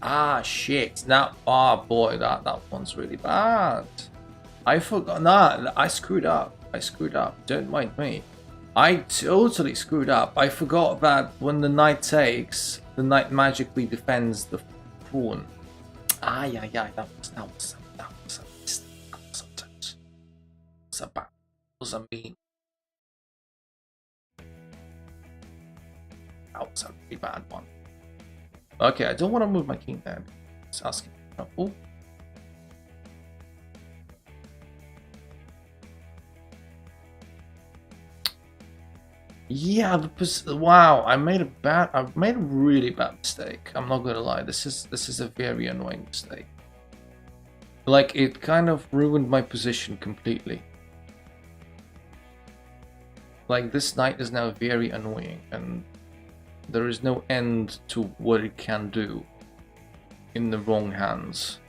Ah, shit. Now, oh boy, that one's really bad. I forgot. Nah, I screwed up. Don't mind me. I totally screwed up. I forgot that when the knight takes, the knight magically defends the pawn. Ah, yeah. That was a mistake. That was a mean. That was a really bad one. Okay, I don't want to move my king there. It's asking for trouble. Yeah, wow, I made a really bad mistake. I'm not gonna lie. This is a very annoying mistake. Like, it kind of ruined my position completely. Like, this knight is now very annoying, and there is no end to what it can do in the wrong hands.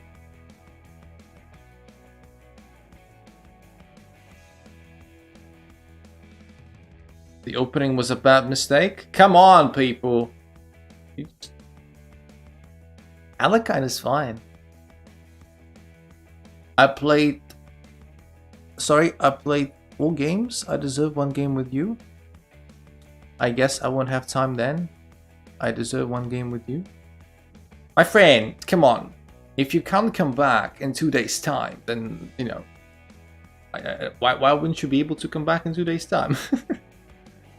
The opening was a bad mistake? Come on, people! Alekhine is fine. I played 4 games. I deserve 1 game with you. I guess I won't have time then. I deserve 1 game with you. My friend, come on. If you can't come back in 2 days' time, then, you know, why wouldn't you be able to come back in 2 days' time?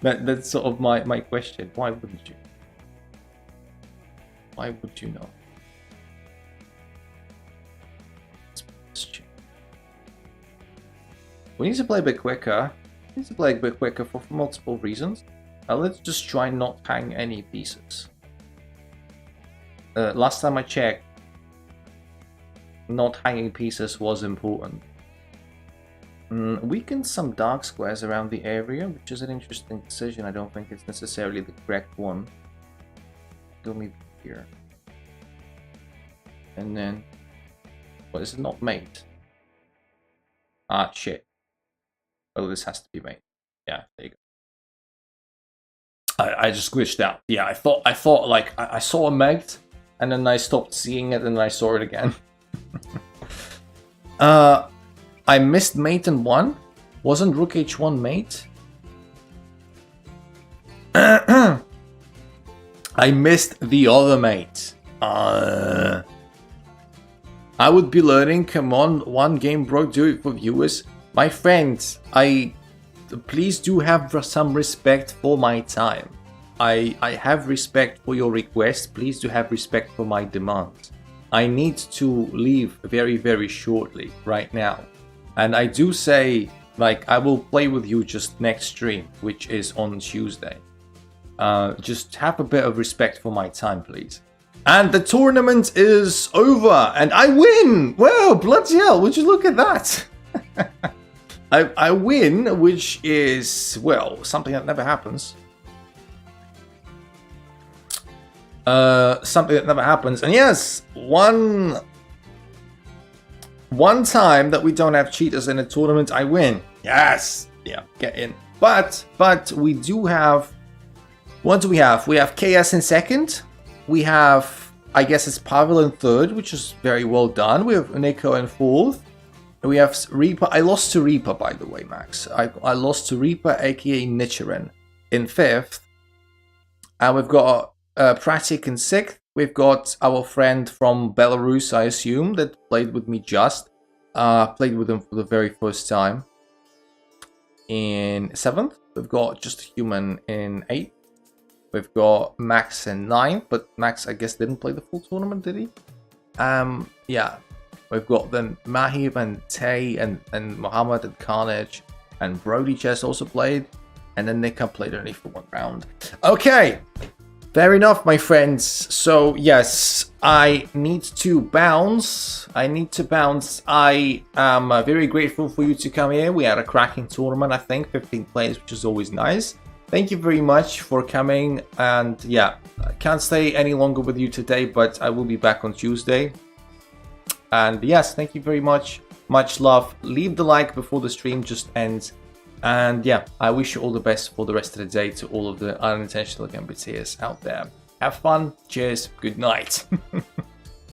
That's sort of my question. Why wouldn't you? Why would you not? We need to play a bit quicker. We need to play a bit quicker for multiple reasons. Let's just try not hang any pieces. Last time I checked, not hanging pieces was important. Weaken some dark squares around the area, which is an interesting decision. I don't think it's necessarily the correct one. Go me here. And then... what is it? Not mate. Ah, shit. Oh, this has to be mate. Yeah, there you go. I just glitched out. Yeah, I thought like I saw a mate, and then I stopped seeing it, and then I saw it again. I missed mate in 1. Wasn't rook h1 mate? I missed the other mate. I would be learning. Come on, 1 game, bro. Do it for viewers. My friends, please do have some respect for my time. I have respect for your request. Please do have respect for my demands. I need to leave very, very shortly right now. And I do say, like, I will play with you just next stream, which is on Tuesday. Just have a bit of respect for my time, please. And the tournament is over, and I win! Wow, bloody hell, would you look at that? I win, which is, well, something that never happens. Something that never happens. And yes, one time that we don't have cheaters in a tournament, I win. Yes! Yeah, get in. But we do have... what do we have? We have KS in 2nd. We have, I guess it's Pavel in 3rd, which is very well done. We have Nico in 4th. We have Reaper. I lost to Reaper, by the way, Max. I lost to Reaper, aka Nichiren, in 5th. And we've got Pratik in 6th. We've got our friend from Belarus, I assume, that played with me just. Played with him for the very first time. In 7th, we've got Just a Human in 8th. We've got Max in 9th, but Max, I guess, didn't play the full tournament, did he? Yeah. We've got then Mahib and Tay and Mohammed and Carnage and Brody just also played. And then Nika played only for 1 round. Okay. Fair enough, my friends. So, yes, I need to bounce. I am very grateful for you to come here. We had a cracking tournament, I think. 15 players, which is always nice. Thank you very much for coming. And, yeah, I can't stay any longer with you today, but I will be back on Tuesday. And, yes, thank you very much. Much love. Leave the like before the stream just ends. And yeah, I wish you all the best for the rest of the day to all of the unintentional gambiteers out there. Have fun. Cheers. Good night.